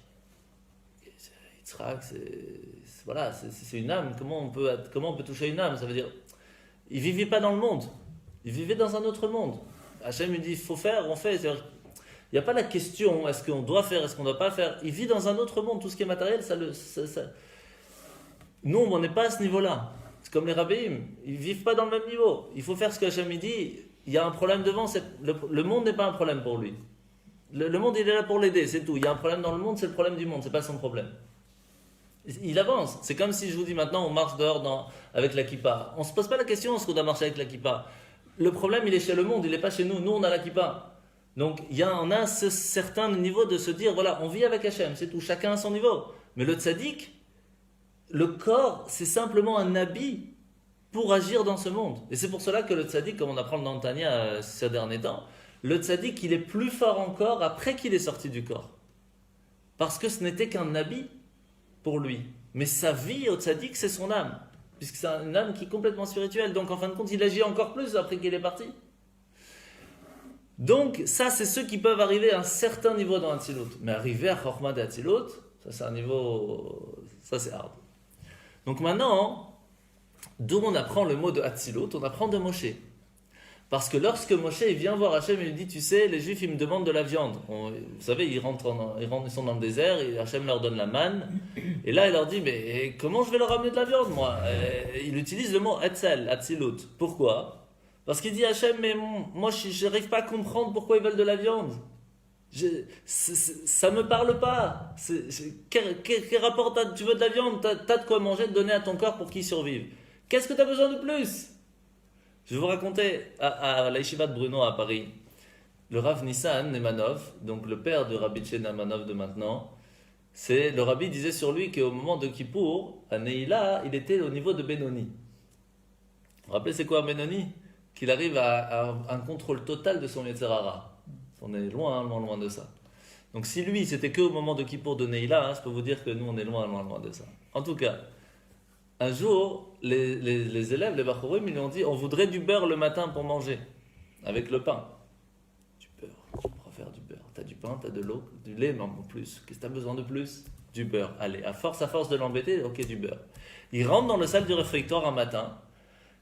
Yitzhak, c'est une âme. Comment on peut toucher une âme? Ça veut dire, il ne vivait pas dans le monde. Il vivait dans un autre monde. Hachem lui dit, il faut faire, on fait. Il n'y a pas la question, est-ce qu'on doit faire, est-ce qu'on ne doit pas faire. Il vit dans un autre monde. Tout ce qui est matériel, nous, on n'est pas à ce niveau-là. C'est comme les rabbins, ils ne vivent pas dans le même niveau. Il faut faire ce que Hachem dit. Il y a un problème devant, le monde n'est pas un problème pour lui. Le monde, il est là pour l'aider, c'est tout. Il y a un problème dans le monde, c'est le problème du monde, c'est pas son problème. Il avance. C'est comme si je vous dis maintenant, on marche dehors avec la kippa. On ne se pose pas la question, est-ce qu'on doit marcher avec la kippa? Le problème, il est chez le monde, il n'est pas chez nous. Nous, on a la kippa. Donc, on a ce certain niveau de se dire, voilà, on vit avec Hachem, c'est tout. Chacun à son niveau. Mais le tzaddik, le corps, c'est simplement un habit pour agir dans ce monde. Et c'est pour cela que le tzaddik, comme on apprend dans le Tanya ces derniers temps, le tzaddik, il est plus fort encore après qu'il est sorti du corps. Parce que ce n'était qu'un habit pour lui. Mais sa vie au tzaddik, c'est son âme. Puisque c'est une âme qui est complètement spirituelle. Donc en fin de compte, il agit encore plus après qu'il est parti. Donc ça, c'est ceux qui peuvent arriver à un certain niveau dans Hatzilut. Mais arriver à Chokhmah de Hatzilut, ça c'est un niveau... Ça c'est hard. Donc maintenant, d'où on apprend le mot de Hatzilut? On apprend de Moshe. Parce que lorsque Moshe il vient voir Hachem et lui dit, tu sais, les Juifs ils me demandent de la viande. Vous savez, ils sont dans le désert et Hachem leur donne la manne. Et là, il leur dit, mais comment je vais leur ramener de la viande, moi? Il utilise le mot Hatzel, Hatzilut. Pourquoi? Parce qu'il dit Hachem, mais moi je n'arrive pas à comprendre pourquoi ils veulent de la viande. Ça me parle pas. Quel rapport tu veux de la viande? T'as de quoi manger, de donner à ton corps pour qu'il survive. Qu'est-ce que tu as besoin de plus? Je vais vous raconter à la yeshiva de Bruno à Paris. Le Rav Nissan Nemanov, donc le père de Rabbi Tché Nemanov de maintenant, le Rabbi disait sur lui qu'au moment de Kippour, à Neila, il était au niveau de Benoni. Vous vous rappelez c'est quoi Benoni? Qu'il arrive à un contrôle total de son Yetzer Hara. On est loin de ça. Donc si lui, c'était qu'au moment de Kippour de Neila, je peux vous dire que nous, on est loin de ça. En tout cas, un jour, les élèves, les Bachorim, ils lui ont dit, on voudrait du beurre le matin pour manger, avec le pain. Du beurre, on va faire du beurre. T'as du pain, t'as de l'eau, du lait, mais en plus. Qu'est-ce que t'as besoin de plus? Du beurre. Allez, à force de l'embêter, ok, du beurre. Il rentre dans la salle du réfectoire un matin,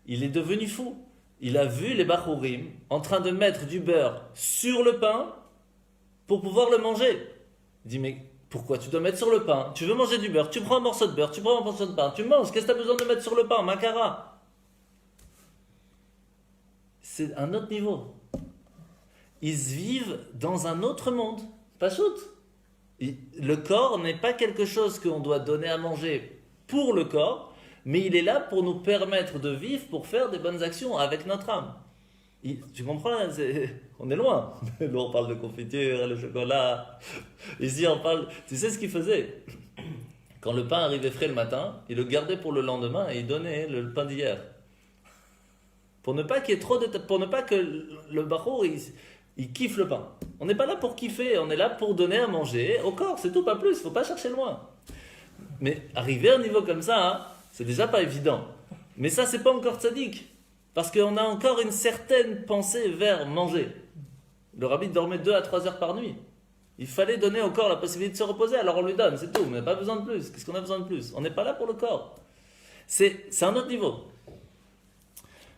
il est devenu fou. Il a vu les Bachorim en train de mettre du beurre sur le pain pour pouvoir le manger. Il dit, mais pourquoi tu dois mettre sur le pain? Tu veux manger du beurre, tu prends un morceau de beurre, tu prends un morceau de pain, tu manges. Qu'est-ce que tu as besoin de mettre sur le pain? Makara. C'est un autre niveau. Ils vivent dans un autre monde. Pas shoot. Le corps n'est pas quelque chose qu'on doit donner à manger pour le corps, mais il est là pour nous permettre de vivre, pour faire des bonnes actions avec notre âme. Tu comprends? On est loin. Nous, on parle de confiture, le chocolat. Ici, on parle... Tu sais ce qu'il faisait? Quand le pain arrivait frais le matin, il le gardait pour le lendemain et il donnait le pain d'hier. Pour ne pas qu'il y ait trop de... Pour ne pas que le bachour, il kiffe le pain. On n'est pas là pour kiffer, on est là pour donner à manger au corps, c'est tout, pas plus. Il ne faut pas chercher loin. Mais arriver à un niveau comme ça, hein, c'est déjà pas évident. Mais ça, c'est pas encore tzaddik. Parce qu'on a encore une certaine pensée vers manger. Le rabbi dormait 2 à 3 heures par nuit. Il fallait donner au corps la possibilité de se reposer, alors on lui donne, c'est tout. On n'a pas besoin de plus. Qu'est-ce qu'on a besoin de plus? On n'est pas là pour le corps. C'est un autre niveau.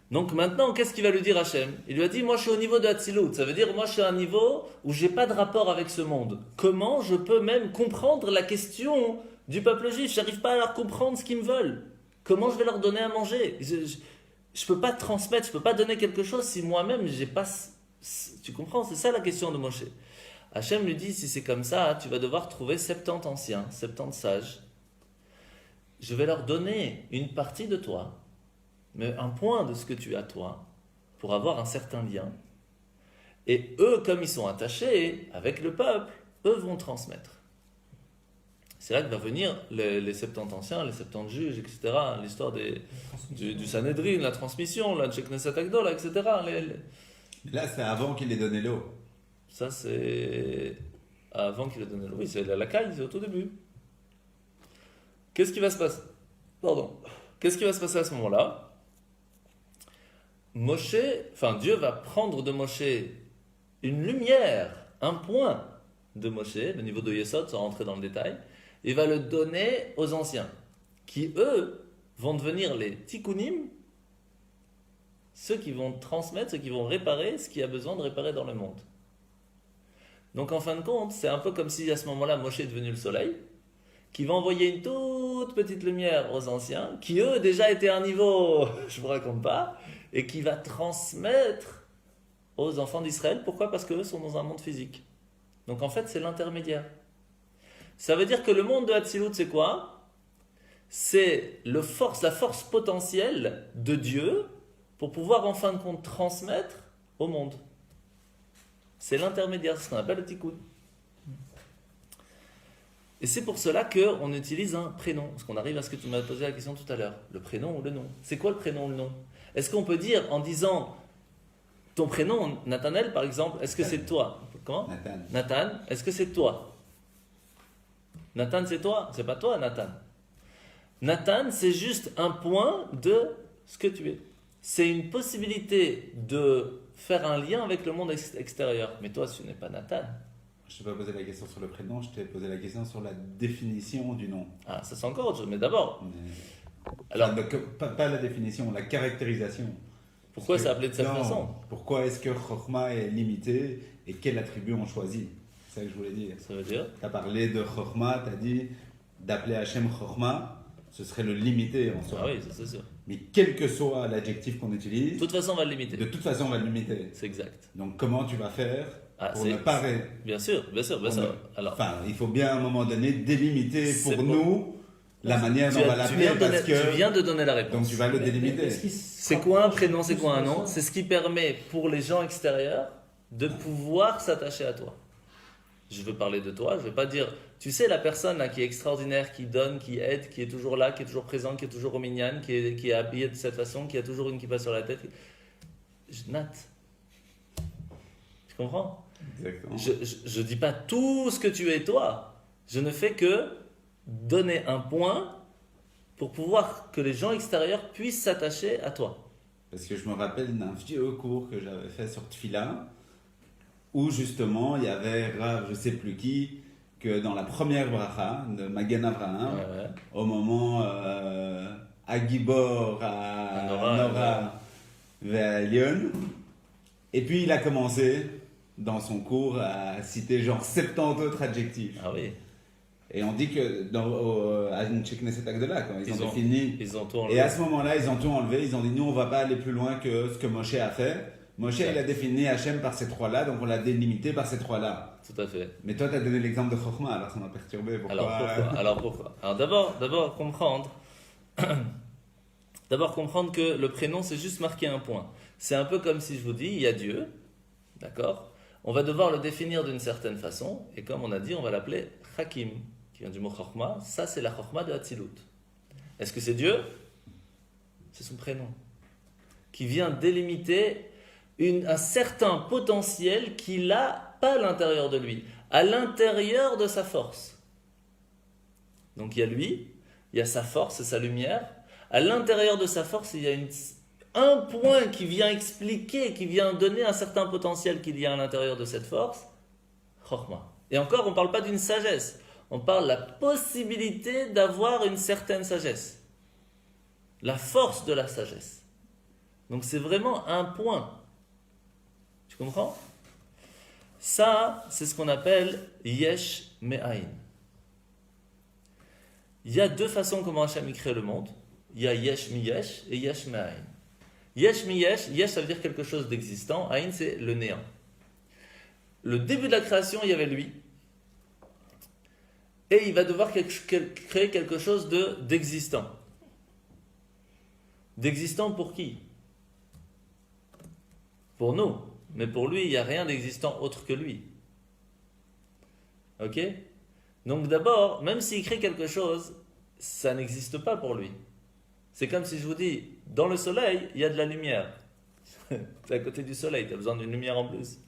Donc maintenant, qu'est-ce qu'il va lui dire Hachem? Il lui a dit, moi je suis au niveau de Hatzilut. Ça veut dire, moi je suis à un niveau où je n'ai pas de rapport avec ce monde. Comment je peux même comprendre la question du peuple juif? Je n'arrive pas à leur comprendre ce qu'ils me veulent. Comment je vais leur donner à manger? Je ne peux pas transmettre, je ne peux pas donner quelque chose si moi-même, j'ai pas... Tu comprends? C'est ça la question de Moshe. Hachem lui dit, si c'est comme ça, tu vas devoir trouver 70 anciens, 70 sages. Je vais leur donner une partie de toi, mais un point de ce que tu as toi, pour avoir un certain lien. Et eux, comme ils sont attachés avec le peuple, eux vont transmettre. C'est là que va venir les 70 anciens, les 70 juges, etc. L'histoire du Sanhedrin, la transmission, la Knesset Agdola, etc. Là, c'est avant qu'il ait donné l'eau. Ça, c'est avant qu'il ait donné l'eau. Oui, c'est la caille, c'est au tout début. Qu'est-ce qui va se passer? Qu'est-ce qui va se passer à ce moment-là? Dieu va prendre de Moshe une lumière, un point de Moshe, le niveau de Yesod, sans rentrer dans le détail. Il va le donner aux anciens, qui eux vont devenir les tikkunim, ceux qui vont transmettre, ceux qui vont réparer ce qu'il y a besoin de réparer dans le monde. Donc en fin de compte, c'est un peu comme si à ce moment-là, Moshe est devenu le soleil, qui va envoyer une toute petite lumière aux anciens, qui eux déjà étaient à un niveau, je ne vous raconte pas, et qui va transmettre aux enfants d'Israël. Pourquoi? Parce qu'eux sont dans un monde physique. Donc en fait, c'est l'intermédiaire. Ça veut dire que le monde de Hatzilut, c'est quoi? C'est la force potentielle de Dieu pour pouvoir en fin de compte transmettre au monde. C'est l'intermédiaire, c'est ce qu'on appelle le tikkun. Et c'est pour cela qu'on utilise un prénom. Parce qu'on arrive à ce que tu m'as posé la question tout à l'heure. Le prénom ou le nom? C'est quoi le prénom ou le nom? Est-ce qu'on peut dire en disant ton prénom, Nathanaël par exemple, est-ce que c'est toi? Comment? Nathan, est-ce que c'est toi? Nathan, c'est toi? C'est pas toi, Nathan. Nathan, c'est juste un point de ce que tu es. C'est une possibilité de faire un lien avec le monde extérieur. Mais toi, ce n'est pas Nathan. Je ne t'ai pas posé la question sur le prénom, je t'ai posé la question sur la définition du nom. Ah, ça c'est encore autre chose, mais d'abord. Alors, pas la définition, la caractérisation. Pourquoi c'est appelé de cette façon? Pourquoi est-ce que Chokhmah est limité et quel attribut on choisit? C'est ça que je voulais dire. Ça veut dire? Tu as parlé de Chokhmah, tu as dit d'appeler Hachem Chokhmah, ce serait le limiter en soi. Ah oui, ça c'est sûr. Mais quel que soit l'adjectif qu'on De utilise, toute façon, on va le limiter. de toute façon, on va le limiter. C'est exact. Donc, comment tu vas faire pour c'est- ne pas... Bien sûr, bien sûr, bien pour sûr. ne- Alors, Enfin, il faut bien à un moment donné délimiter C'est pour bon. nous la manière dont on va tu l'appeler viens, parce tu que... viens de donner la réponse. Donc, tu vas le délimiter. C'est quoi un prénom, c'est quoi un nom? C'est ce qui permet pour les gens extérieurs de pouvoir s'attacher à toi. Je veux parler de toi, je ne vais pas dire, tu sais, la personne là, qui est extraordinaire, qui donne, qui aide, qui est toujours là, qui est toujours présent, qui est toujours au minyan, qui est habillé de cette façon, qui a toujours une kippa sur la tête. Nat. Tu comprends? Exactement. Je ne dis pas tout ce que tu es toi. Je ne fais que donner un point pour pouvoir que les gens extérieurs puissent s'attacher à toi. Parce que je me rappelle d'un vieux cours que j'avais fait sur Tfila, où justement il y avait Rav, je sais plus qui, que dans la première bracha de Magen Avraham, Ouais. au moment Agibor à Nora Ve'Alion, et puis il a commencé dans son cours à citer genre 70 autres adjectifs. Ah oui, Et on dit que à une Knesset Agdola, quand ils ont défini. ils ont tout Et enlevé. à ce moment-là, ils ont tout enlevé. Ils ont dit, nous, on va pas aller plus loin que ce que Moshe a fait. Moshe, il a défini Hachem par ces trois-là, donc on l'a délimité par ces trois-là. Tout à fait. Mais toi, tu as donné l'exemple de Chokhmah, alors ça m'a perturbé. Pourquoi Alors pourquoi? Alors d'abord comprendre. D'abord comprendre que le prénom, c'est juste marquer un point. C'est un peu comme si je vous dis, il y a Dieu, d'accord? On va devoir le définir d'une certaine façon, et comme on a dit, on va l'appeler Hakim, qui vient du mot Chokhmah. Ça, c'est la Chokhmah de Hatzilut. Est-ce que c'est Dieu? C'est son prénom, qui vient délimiter un certain potentiel qu'il n'a pas à l'intérieur de lui, à l'intérieur de sa force. Donc il y a lui, il y a sa force et sa lumière. À l'intérieur de sa force, il y a un point qui vient expliquer, qui vient donner un certain potentiel qu'il y a à l'intérieur de cette force. Chokhmah. Et encore, on ne parle pas d'une sagesse. On parle de la possibilité d'avoir une certaine sagesse. La force de la sagesse. Donc c'est vraiment un point. Tu comprends? Ça, c'est ce qu'on appelle Yesh Me'ain. Il y a deux façons comment Hachem crée le monde. Il y a Yesh Mi Yesh et Yesh Me'ain. Yesh Mi Yesh, Yesh ça veut dire quelque chose d'existant, Ain c'est le néant. Le début de la création, il y avait lui. Et il va devoir créer quelque chose d'existant. D'existant pour qui? Pour nous. Mais pour lui, il n'y a rien d'existant autre que lui. Ok? Donc d'abord, même s'il crée quelque chose, ça n'existe pas pour lui. C'est comme si je vous dis, dans le soleil, il y a de la lumière. Tu es à côté du soleil, tu as besoin d'une lumière en plus.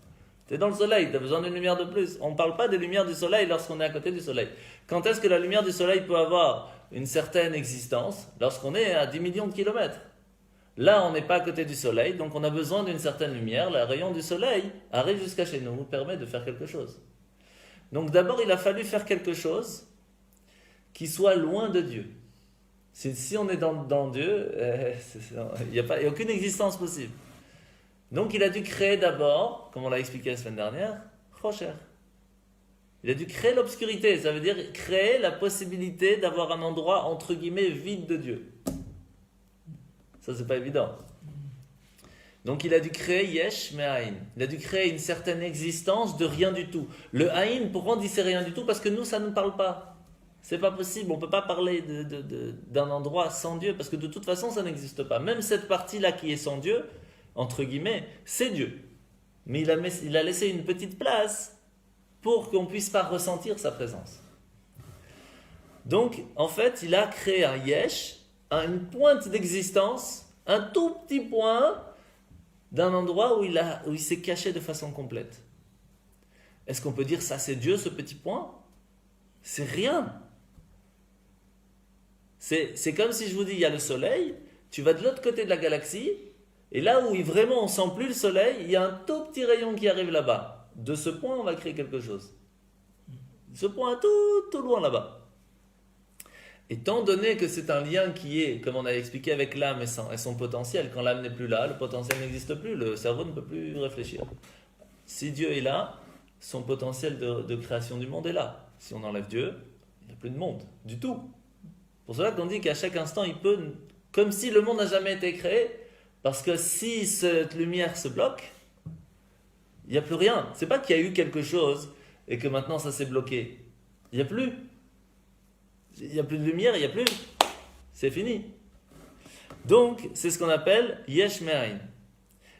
Tu es dans le soleil, tu as besoin d'une lumière de plus. On ne parle pas des lumières du soleil lorsqu'on est à côté du soleil. Quand est-ce que la lumière du soleil peut avoir une certaine existence? Lorsqu'on est à 10 millions de kilomètres. Là, on n'est pas à côté du soleil, donc on a besoin d'une certaine lumière. Le rayon du soleil arrive jusqu'à chez nous, nous permet de faire quelque chose. Donc d'abord, il a fallu faire quelque chose qui soit loin de Dieu. Si on est dans Dieu, il n'y a aucune existence possible. Donc il a dû créer d'abord, comme on l'a expliqué la semaine dernière, Chosher. Il a dû créer l'obscurité, ça veut dire créer la possibilité d'avoir un endroit entre guillemets vide de Dieu. Ça, c'est pas évident. Donc il a dû créer Yesh Me'ain. Il a dû créer une certaine existence de rien du tout. Le Aïn, pourquoi on dit c'est rien du tout? Parce que nous, ça ne nous parle pas. C'est pas possible. On ne peut pas parler d'un endroit sans Dieu, parce que de toute façon, ça n'existe pas. Même cette partie-là qui est sans Dieu, entre guillemets, c'est Dieu. Mais il a laissé une petite place pour qu'on ne puisse pas ressentir sa présence. Donc, en fait, il a créé un Yesh, une pointe d'existence, un tout petit point d'un endroit où il s'est caché de façon complète. Est-ce qu'on peut dire ça c'est Dieu, ce petit point? C'est rien. C'est comme si je vous dis, il y a le soleil, tu vas de l'autre côté de la galaxie, et là où vraiment on ne sent plus le soleil, il y a un tout petit rayon qui arrive là-bas. De ce point, on va créer quelque chose. Ce point tout loin là-bas. Étant donné que c'est un lien qui est, comme on a expliqué, avec l'âme et son potentiel, quand l'âme n'est plus là, le potentiel n'existe plus, le cerveau ne peut plus réfléchir. Si Dieu est là, son potentiel de création du monde est là. Si on enlève Dieu, il n'y a plus de monde, du tout. Pour cela qu'on dit qu'à chaque instant, il peut Comme si le monde n'a jamais été créé, parce que si cette lumière se bloque, il n'y a plus rien. C'est pas qu'il y a eu quelque chose et que maintenant ça s'est bloqué. Il n'y a plus. Il n'y a plus de lumière, il n'y a plus. C'est fini. Donc, c'est ce qu'on appelle Yesh Me'ain.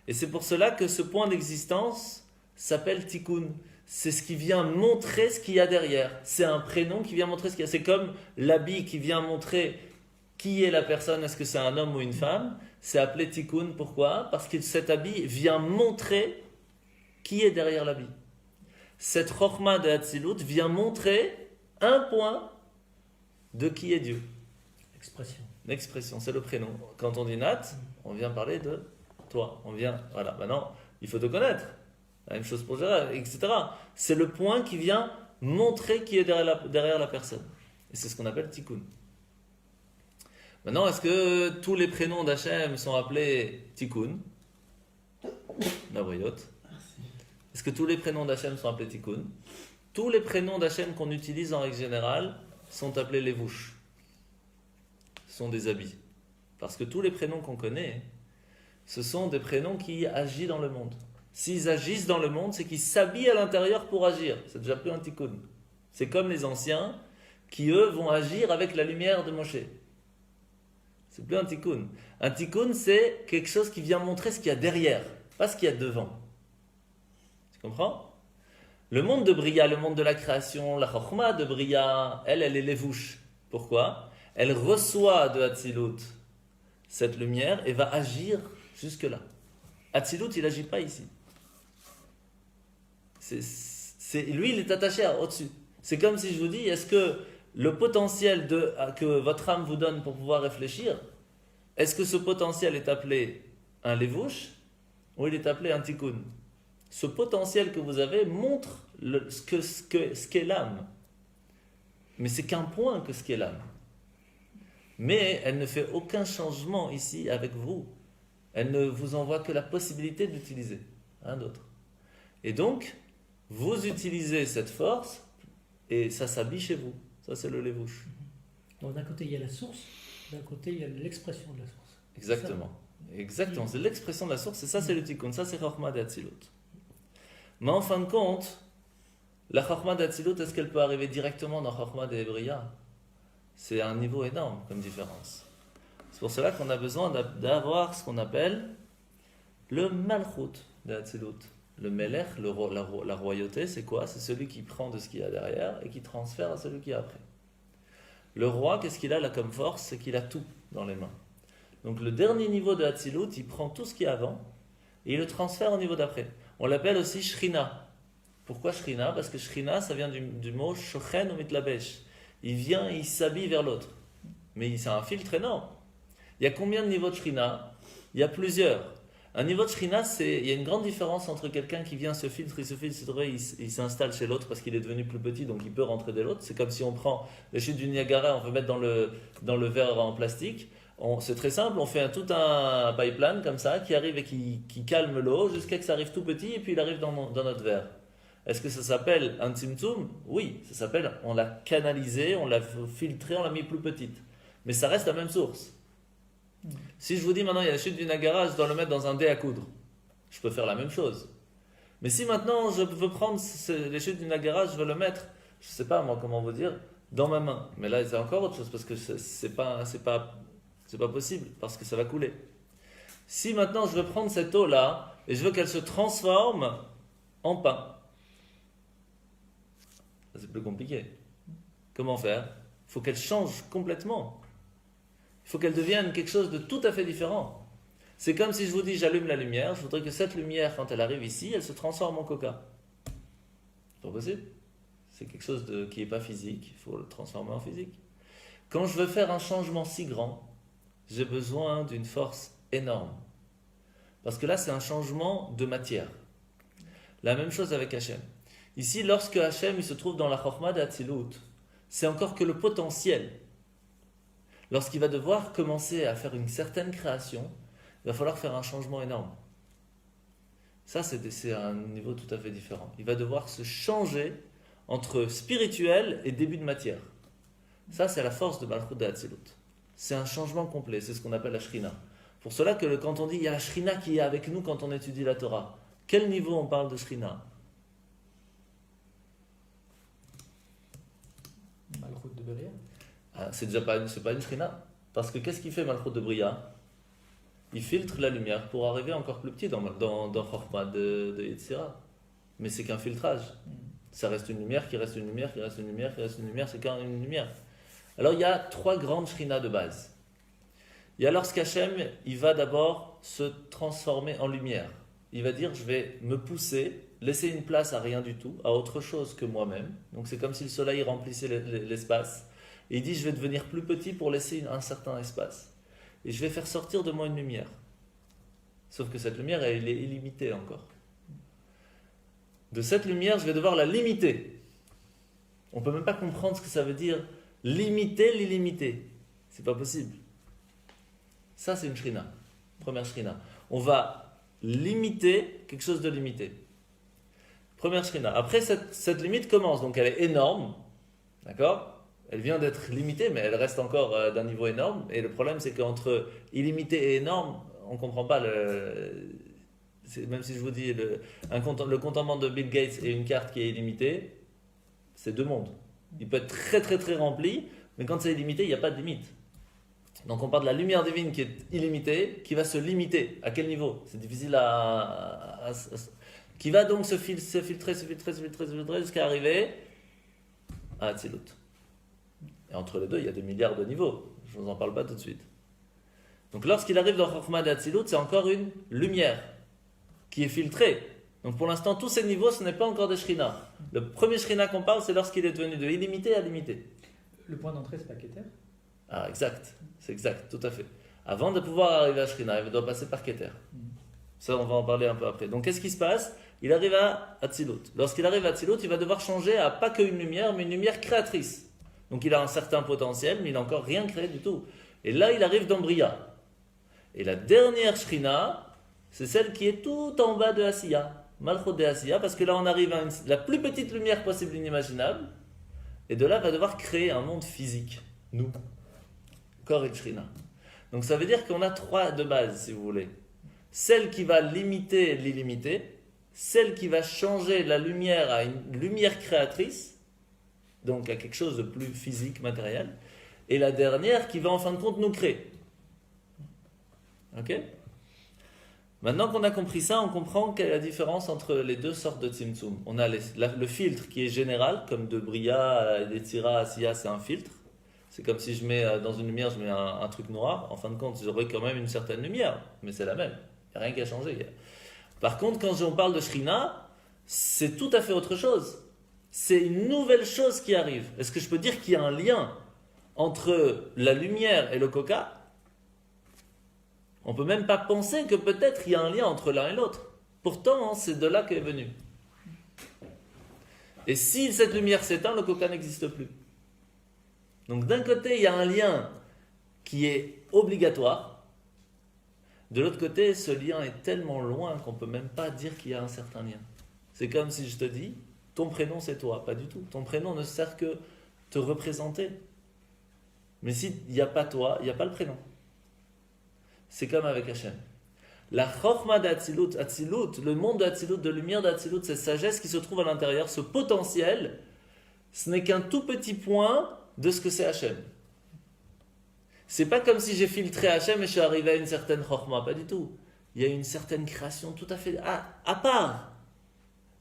Et c'est pour cela que ce point d'existence s'appelle Tikkun. C'est ce qui vient montrer ce qu'il y a derrière. C'est un prénom qui vient montrer ce qu'il y a. C'est comme l'habit qui vient montrer qui est la personne, est-ce que c'est un homme ou une femme. C'est appelé Tikkun. Pourquoi? Parce que cet habit vient montrer qui est derrière l'habit. Cette Chokhmah de Hatzilut vient montrer un point de qui est Dieu. Expression. L'expression, c'est le prénom. Quand on dit Nat, on vient parler de toi. On vient, voilà, maintenant, il faut te connaître. La même chose pour Gérard, etc. C'est le point qui vient montrer qui est derrière la personne. Et c'est ce qu'on appelle Tikkun. Maintenant, est-ce que tous les prénoms d'Hachem sont appelés Tikkun? Nabriot. Est-ce que tous les prénoms d'Hachem sont appelés Tikkun? Tous les prénoms d'Hachem qu'on utilise en règle générale sont appelés Levouch. Ce sont des habits. Parce que tous les prénoms qu'on connaît, ce sont des prénoms qui agissent dans le monde. S'ils agissent dans le monde, c'est qu'ils s'habillent à l'intérieur pour agir. C'est déjà plus un tikkun. C'est comme les anciens qui, eux, vont agir avec la lumière de Moshe. C'est plus un tikkun. Un tikkun, c'est quelque chose qui vient montrer ce qu'il y a derrière, pas ce qu'il y a devant. Tu comprends? Le monde de Bria, le monde de la création, la Chokhmah de Bria, elle est levouche. Pourquoi? Elle reçoit de Hatzilut cette lumière et va agir jusque-là. Hatzilut, il n'agit pas ici. Lui, il est attaché au-dessus. C'est comme si je vous dis, est-ce que le potentiel que votre âme vous donne pour pouvoir réfléchir, est-ce que ce potentiel est appelé un levouche ou il est appelé un tikkun? Ce potentiel que vous avez montre ce qu'est l'âme. Mais c'est qu'un point que ce qu'est l'âme. Mais elle ne fait aucun changement ici avec vous. Elle ne vous envoie que la possibilité d'utiliser, rien d'autre. Et donc, vous utilisez cette force et ça s'habille chez vous. Ça, c'est le levouche. Donc d'un côté, il y a la source, d'un côté, il y a l'expression de la source. Exactement. Exactement. C'est l'expression de la source et ça, c'est le tikkun. Ça, c'est Chokhmah d'Hatzilut. Mais en fin de compte, la Chokhmah d'Hatzilut, est-ce qu'elle peut arriver directement dans Chokhmah d'Ebria? C'est un niveau énorme comme différence. C'est pour cela qu'on a besoin d'avoir ce qu'on appelle le Malchut de Hatzilut. Le Melech, la royauté, c'est quoi? C'est celui qui prend de ce qu'il y a derrière et qui transfère à celui qui est après. Le roi, qu'est-ce qu'il a là comme force? C'est qu'il a tout dans les mains. Donc le dernier niveau de Hatzilut, il prend tout ce qu'il y a avant et il le transfère au niveau d'après. On l'appelle aussi Shrina. Pourquoi Shrina? Parce que Shrina, ça vient du mot Shochen ou Mitlabesh. Il vient et il s'habille vers l'autre. Mais c'est un filtre énorme. Il y a combien de niveaux de Shrina? Il y a plusieurs. Un niveau de Shrina, il y a une grande différence entre quelqu'un qui vient se filtre, il s'installe chez l'autre parce qu'il est devenu plus petit, donc il peut rentrer de l'autre. C'est comme si on prend les chutes du Niagara, on veut mettre dans le verre en plastique. C'est très simple, on fait tout un pipeline comme ça, qui arrive et qui calme l'eau jusqu'à ce que ça arrive tout petit et puis il arrive dans notre verre. Est-ce que ça s'appelle un tzimtzum? Oui, ça s'appelle, on l'a canalisé, on l'a filtré, on l'a mis plus petite. Mais ça reste la même source. Si je vous dis maintenant il y a la chute du Niagara, je dois le mettre dans un dé à coudre. Je peux faire la même chose. Mais si maintenant je veux prendre les chutes du Niagara, je veux le mettre, je ne sais pas moi comment vous dire, dans ma main. Mais là c'est encore autre chose parce que c'est pas possible parce que ça va couler. Si maintenant je veux prendre cette eau là et je veux qu'elle se transforme en pain, ça, c'est plus compliqué. Comment faire? Il faut qu'elle change complètement. Il faut qu'elle devienne quelque chose de tout à fait différent. C'est comme si je vous dis j'allume la lumière, je voudrais que cette lumière, quand elle arrive ici, elle se transforme en coca. C'est pas possible. C'est quelque chose qui n'est pas physique, il faut le transformer en physique. Quand je veux faire un changement si grand, j'ai besoin d'une force énorme. Parce que là, c'est un changement de matière. La même chose avec Hachem. Ici, lorsque Hachem il se trouve dans la Chokhmah d'Hatzilut, c'est encore que le potentiel. Lorsqu'il va devoir commencer à faire une certaine création, il va falloir faire un changement énorme. Ça, c'est un niveau tout à fait différent. Il va devoir se changer entre spirituel et début de matière. Ça, c'est la force de Malchut de Hatzilut. c'est un changement complet. C'est ce qu'on appelle la Shrina. Pour cela que quand on dit il y a la Shrina qui est avec nous quand on étudie la Torah, quel niveau on parle de Shrina? Malchut de Beria. C'est déjà pas une Shrina. Parce que qu'est-ce qu'il fait Malchut de Bria? Il filtre la lumière pour arriver encore plus petit dans Chokhmah de Yetzira. Mais c'est qu'un filtrage. Ça reste une lumière, qui reste une lumière, qui reste une lumière, qui reste une lumière, c'est quand même une lumière. Alors il y a 3 grandes Shrinas de base. Il y a lorsqu'Hachem, il va d'abord se transformer en lumière. Il va dire, je vais me pousser, laisser une place à rien du tout, à autre chose que moi-même. Donc c'est comme si le soleil remplissait l'espace. Et il dit, je vais devenir plus petit pour laisser un certain espace. Et je vais faire sortir de moi une lumière. Sauf que cette lumière, elle est illimitée encore. De cette lumière, je vais devoir la limiter. On ne peut même pas comprendre ce que ça veut dire limiter l'illimité. C'est pas possible. Ça, c'est une shrina. Première shrina. On va limiter quelque chose de limité. Première shrina. Après, cette limite commence. Donc, elle est énorme. D'accord? Elle vient d'être limitée, mais elle reste encore d'un niveau énorme. Et le problème, c'est qu'entre illimité et énorme, on ne comprend pas même si je vous dis le compte en banque de Bill Gates et une carte qui est illimitée, c'est 2 mondes. Il peut être très très très rempli, mais quand c'est illimité, il n'y a pas de limite. Donc on parle de la lumière divine qui est illimitée, qui va se limiter. À quel niveau? C'est difficile qui va donc se filtrer jusqu'à arriver à Atzilut. Et entre les deux, il y a des milliards de niveaux. Je ne vous en parle pas tout de suite. Donc lorsqu'il arrive dans Chokhmah d'Atzilut, c'est encore une lumière qui est filtrée. Donc pour l'instant, tous ces niveaux, ce n'est pas encore des Shrina. Le premier Shrina qu'on parle, c'est lorsqu'il est devenu de illimité à limité. Le point d'entrée, c'est pas Keter? Ah, exact. C'est exact, tout à fait. Avant de pouvoir arriver à Shrina, il doit passer par Keter. Ça, on va en parler un peu après. Donc qu'est-ce qui se passe? Il arrive à Atzilut. Lorsqu'il arrive à Atzilut, il va devoir changer à pas qu'une lumière, mais une lumière créatrice. Donc il a un certain potentiel, mais il n'a encore rien créé du tout. Et là, il arrive dans Bria. Et la dernière Shrina, c'est celle qui est tout en bas de Asiya. Malchut de Asiya, parce que là, on arrive à la plus petite lumière possible inimaginable. Et de là, va devoir créer un monde physique. Nous. Corps et Shrina. Donc ça veut dire qu'on a 3 de base, si vous voulez. Celle qui va limiter l'illimité, celle qui va changer la lumière à une lumière créatrice, donc à quelque chose de plus physique, matériel, et la dernière qui va en fin de compte nous créer. Ok? Maintenant qu'on a compris ça, on comprend quelle est la différence entre les 2 sortes de Tzimtzum. On a le filtre qui est général, comme de Bria, d'Etzira, Asiya, c'est un filtre. C'est comme si je mets dans une lumière, je mets un truc noir. En fin de compte, j'aurai quand même une certaine lumière, mais c'est la même. Il n'y a rien qui a changé. Par contre, quand on parle de Shrina, c'est tout à fait autre chose. C'est une nouvelle chose qui arrive. Est-ce que je peux dire qu'il y a un lien entre la lumière et le coca? On ne peut même pas penser que peut-être il y a un lien entre l'un et l'autre. Pourtant, c'est de là qu'est venu. Et si cette lumière s'éteint, le coca n'existe plus. Donc d'un côté, il y a un lien qui est obligatoire. De l'autre côté, ce lien est tellement loin qu'on ne peut même pas dire qu'il y a un certain lien. C'est comme si je te dis, ton prénom c'est toi. Pas du tout. Ton prénom ne sert que te représenter. Mais s'il n'y a pas toi, il n'y a pas le prénom. C'est comme avec Hachem. La Chokhmah d'Atzilut, le monde d'Atzilut, de lumière d'Atzilut, cette sagesse qui se trouve à l'intérieur, ce potentiel, ce n'est qu'un tout petit point de ce que c'est Hachem. C'est pas comme si j'ai filtré Hachem et je suis arrivé à une certaine Chokhmah, pas du tout. Il y a une certaine création tout à fait à part.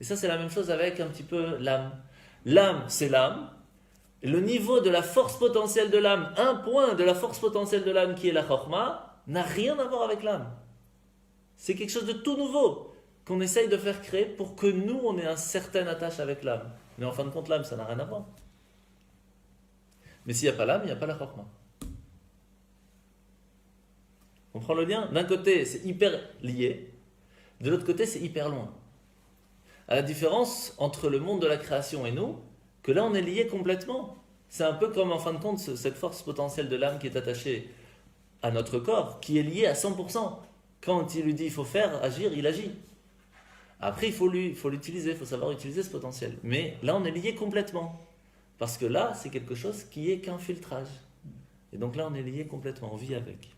Et ça, c'est la même chose avec un petit peu l'âme. L'âme, c'est l'âme. Le niveau de la force potentielle de l'âme, un point de la force potentielle de l'âme qui est la Chokhmah, n'a rien à voir avec l'âme. C'est quelque chose de tout nouveau qu'on essaye de faire créer pour que nous, on ait une certaine attache avec l'âme. Mais en fin de compte, l'âme, ça n'a rien à voir. Mais s'il n'y a pas l'âme, il n'y a pas la Chokhmah. On prend le lien? D'un côté, c'est hyper lié. De l'autre côté, c'est hyper loin. À la différence entre le monde de la création et nous, que là, on est liés complètement. C'est un peu comme, en fin de compte, cette force potentielle de l'âme qui est attachée à notre corps, qui est lié à 100%. Quand il lui dit il faut faire, agir, il agit. Après, il faut l'utiliser, il faut savoir utiliser ce potentiel. Mais là, on est lié complètement. Parce que là, c'est quelque chose qui est qu'un filtrage. Et donc là, on est lié complètement, on vit avec.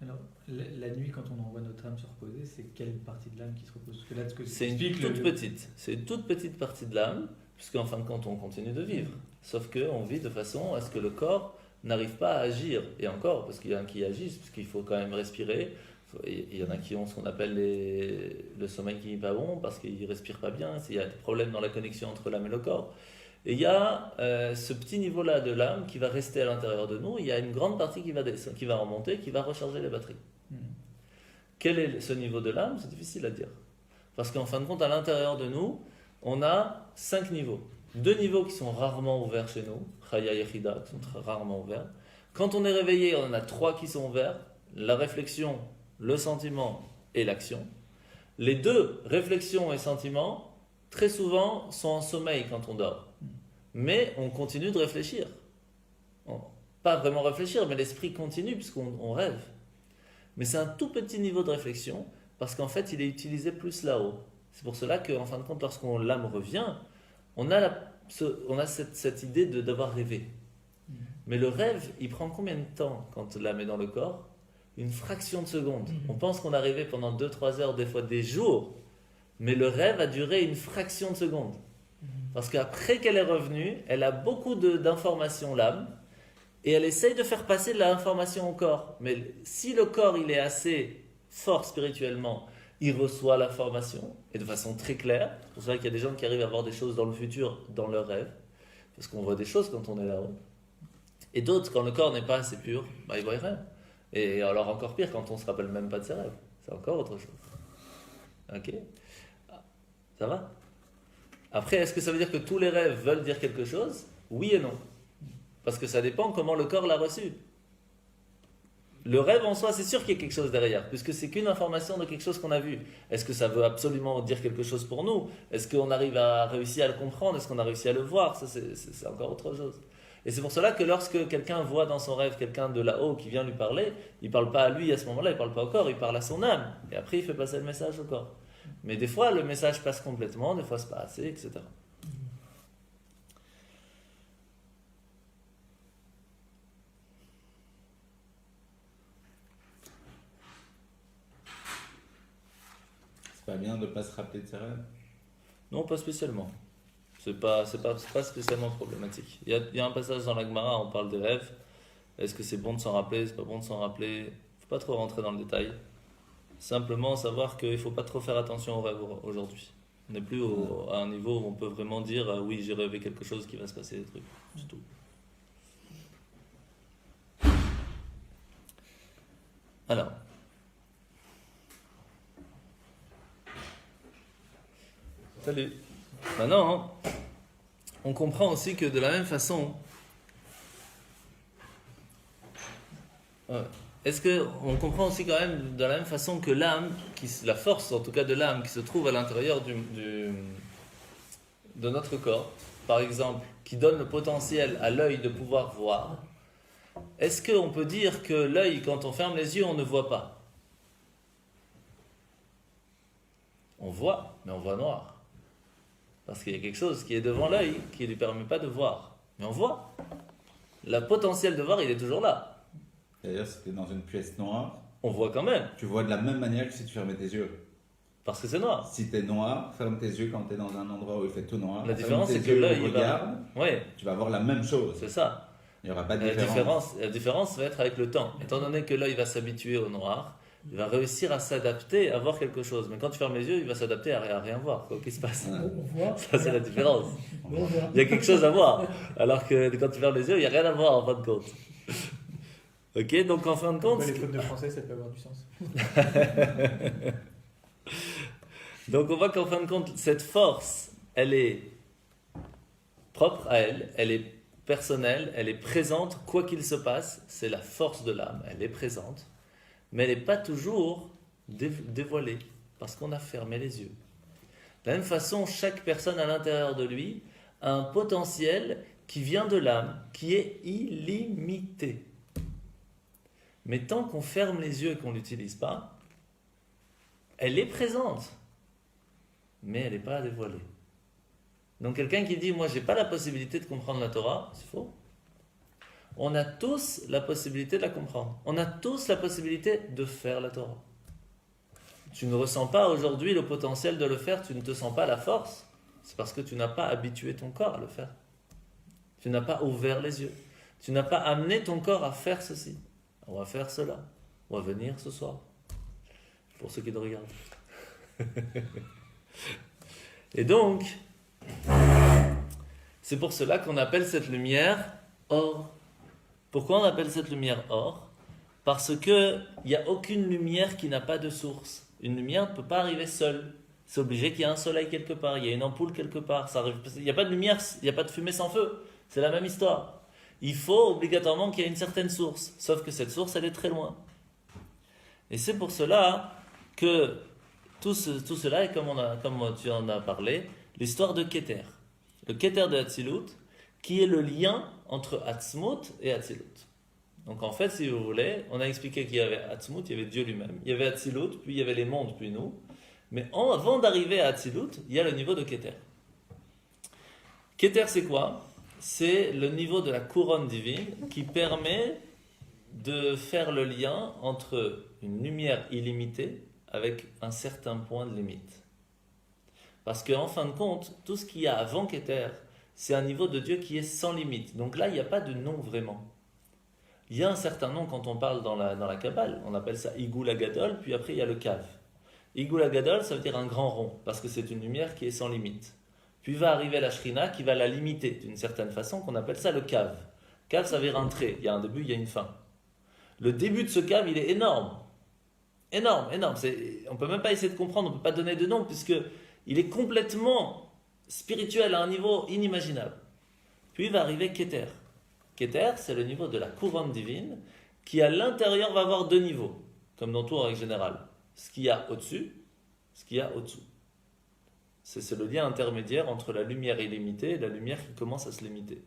Alors, la nuit, quand on envoie notre âme se reposer, c'est quelle partie de l'âme qui se repose? Parce que là, ce que tu C'est une expliques, toute petite, c'est une toute petite partie de l'âme, puisqu'en fin de compte, on continue de vivre. Sauf qu'on vit de façon à ce que le corps n'arrive pas à agir. Et encore, parce qu'il y en a qui agissent, parce qu'il faut quand même respirer. Il y en a qui ont ce qu'on appelle le sommeil qui n'est pas bon, parce qu'ils ne respirent pas bien, il y a des problèmes dans la connexion entre l'âme et le corps. Et il y a ce petit niveau-là de l'âme qui va rester à l'intérieur de nous. Il y a une grande partie qui va remonter, qui va recharger les batteries. Quel est ce niveau de l'âme? C'est difficile à dire. Parce qu'en fin de compte, à l'intérieur de nous, on a 5 niveaux. 2 niveaux qui sont rarement ouverts chez nous, Chaya et Yechida, qui sont très rarement ouverts. Quand on est réveillé, on en a 3 qui sont ouverts, la réflexion, le sentiment et l'action. Les 2, réflexion et sentiment, très souvent sont en sommeil quand on dort. Mais on continue de réfléchir. Pas vraiment réfléchir, mais l'esprit continue puisqu'on rêve. Mais c'est un tout petit niveau de réflexion parce qu'en fait, il est utilisé plus là-haut. C'est pour cela qu'en fin de compte, lorsqu'on l'âme revient, on a cette idée de devoir rêver. Mais le rêve, il prend combien de temps quand l'âme est dans le corps? Une fraction de seconde. On pense qu'on a rêvé pendant 2-3 heures, des fois des jours. Mais le rêve a duré une fraction de seconde. Parce qu'après qu'elle est revenue, elle a beaucoup d'informations, l'âme, et elle essaye de faire passer de l'information au corps. Mais si le corps il est assez fort spirituellement, il reçoit l'information, et de façon très claire. C'est pour ça qu'il y a des gens qui arrivent à voir des choses dans le futur, dans leur rêve, parce qu'on voit des choses quand on est là-haut. Et d'autres, quand le corps n'est pas assez pur, ils ne voient rien. Et alors encore pire, quand on ne se rappelle même pas de ses rêves. C'est encore autre chose. Ok? Ça va? Après, est-ce que ça veut dire que tous les rêves veulent dire quelque chose? Oui et non. Parce que ça dépend comment le corps l'a reçu. Le rêve en soi, c'est sûr qu'il y a quelque chose derrière, puisque c'est qu'une information de quelque chose qu'on a vu. Est-ce que ça veut absolument dire quelque chose pour nous? Est-ce qu'on arrive à réussir à le comprendre? Est-ce qu'on a réussi à le voir? Ça, c'est encore autre chose. Et c'est pour cela que lorsque quelqu'un voit dans son rêve quelqu'un de là-haut qui vient lui parler, il ne parle pas à lui à ce moment-là, il ne parle pas au corps, il parle à son âme. Et après, il fait passer le message au corps. Mais des fois, le message passe complètement, des fois, c'est pas assez, etc. C'est pas bien de ne pas se rappeler de ses rêves? Non, pas spécialement. C'est pas spécialement problématique. Il y a un passage dans la Gemara, on parle des rêves. Est-ce que c'est bon de s'en rappeler? C'est pas bon de s'en rappeler? Il ne faut pas trop rentrer dans le détail. Simplement savoir qu'il ne faut pas trop faire attention aux rêves aujourd'hui. On n'est plus à un niveau où on peut vraiment dire oui, j'ai rêvé quelque chose qui va se passer, des trucs. C'est tout. Alors. Salut. Maintenant, on comprend aussi que de la même façon, est-ce qu'on comprend aussi quand même de la même façon que l'âme, la force en tout cas de l'âme qui se trouve à l'intérieur de notre corps, par exemple, qui donne le potentiel à l'œil de pouvoir voir, est-ce qu'on peut dire que l'œil, quand on ferme les yeux, on ne voit pas? On voit, mais on voit noir. Parce qu'il y a quelque chose qui est devant l'œil qui ne lui permet pas de voir. Mais on voit. Le potentiel de voir, il est toujours là. D'ailleurs, si tu es dans une pièce noire, on voit quand même. Tu vois de la même manière que si tu fermais tes yeux. Parce que c'est noir. Si tu es noir, ferme tes yeux quand tu es dans un endroit où il fait tout noir. La différence, c'est que l'œil regarde, ouais. Tu vas voir la même chose. C'est ça. Il n'y aura pas de différence. La différence va être avec le temps. Étant donné que l'œil va s'habituer au noir, il va réussir à s'adapter à voir quelque chose. Mais quand tu fermes les yeux, il va s'adapter à rien voir. Qu'est-ce qui se passe? On voit. Ça, c'est la différence. On voit. Il y a quelque chose à voir. Alors que quand tu fermes les yeux, il n'y a rien à voir en fin de compte. Ok, donc en fin de compte. Les fautes de français, ça peut avoir du sens. Donc on voit qu'en fin de compte, cette force, elle est propre à elle, elle est personnelle, elle est présente, quoi qu'il se passe, c'est la force de l'âme, elle est présente, mais elle n'est pas toujours dévoilée, parce qu'on a fermé les yeux. De la même façon, chaque personne à l'intérieur de lui a un potentiel qui vient de l'âme, qui est illimité. Mais tant qu'on ferme les yeux et qu'on ne l'utilise pas, elle est présente, mais elle n'est pas dévoilée. Donc quelqu'un qui dit « moi, je n'ai pas la possibilité de comprendre la Torah », c'est faux. on a tous la possibilité de la comprendre. On a tous la possibilité de faire la Torah. Tu ne ressens pas aujourd'hui le potentiel de le faire, tu ne te sens pas la force. C'est parce que tu n'as pas habitué ton corps à le faire. Tu n'as pas ouvert les yeux. Tu n'as pas amené ton corps à faire ceci. On va faire cela. On va venir ce soir. Pour ceux qui nous regardent. Et donc, c'est pour cela qu'on appelle cette lumière or. Pourquoi on appelle cette lumière or? Parce qu'il n'y a aucune lumière qui n'a pas de source. Une lumière ne peut pas arriver seule. C'est obligé qu'il y ait un soleil quelque part, il y a une ampoule quelque part. Il n'y a pas de lumière, il n'y a pas de fumée sans feu. C'est la même histoire. Il faut obligatoirement qu'il y ait une certaine source. Sauf que cette source, elle est très loin. Et c'est pour cela que tout cela est, comme tu en as parlé, l'histoire de Keter. Le Keter de Hatzilut, qui est le lien entre Atzmut et Hatzilut. Donc en fait, si vous voulez, on a expliqué qu'il y avait Atzmut, il y avait Dieu lui-même, il y avait Hatzilut, puis il y avait les mondes, puis nous. Mais avant d'arriver à Hatzilut, il y a le niveau de Keter. Keter, c'est quoi? C'est le niveau de la couronne divine qui permet de faire le lien entre une lumière illimitée avec un certain point de limite. Parce qu'en fin de compte, tout ce qu'il y a avant Keter, c'est un niveau de Dieu qui est sans limite. Donc là, il n'y a pas de nom vraiment. Il y a un certain nom quand on parle dans la Kabbale, on appelle ça Igul Agadol, puis après il y a le Kav. Igul Agadol, ça veut dire un grand rond, parce que c'est une lumière qui est sans limite. Puis va arriver la Shrina qui va la limiter d'une certaine façon, qu'on appelle ça le Kav. Kav, ça veut dire un trait, il y a un début, il y a une fin. Le début de ce Kav, il est énorme. Énorme, énorme. On ne peut même pas essayer de comprendre, on ne peut pas donner de nom, puisqu'il est complètement spirituel à un niveau inimaginable. Puis va arriver Keter. Keter, c'est le niveau de la couronne divine, qui à l'intérieur va avoir deux niveaux, comme dans tout en règle générale. Ce qu'il y a au-dessus, ce qu'il y a au-dessous. C'est le lien intermédiaire entre la lumière illimitée et la lumière qui commence à se limiter.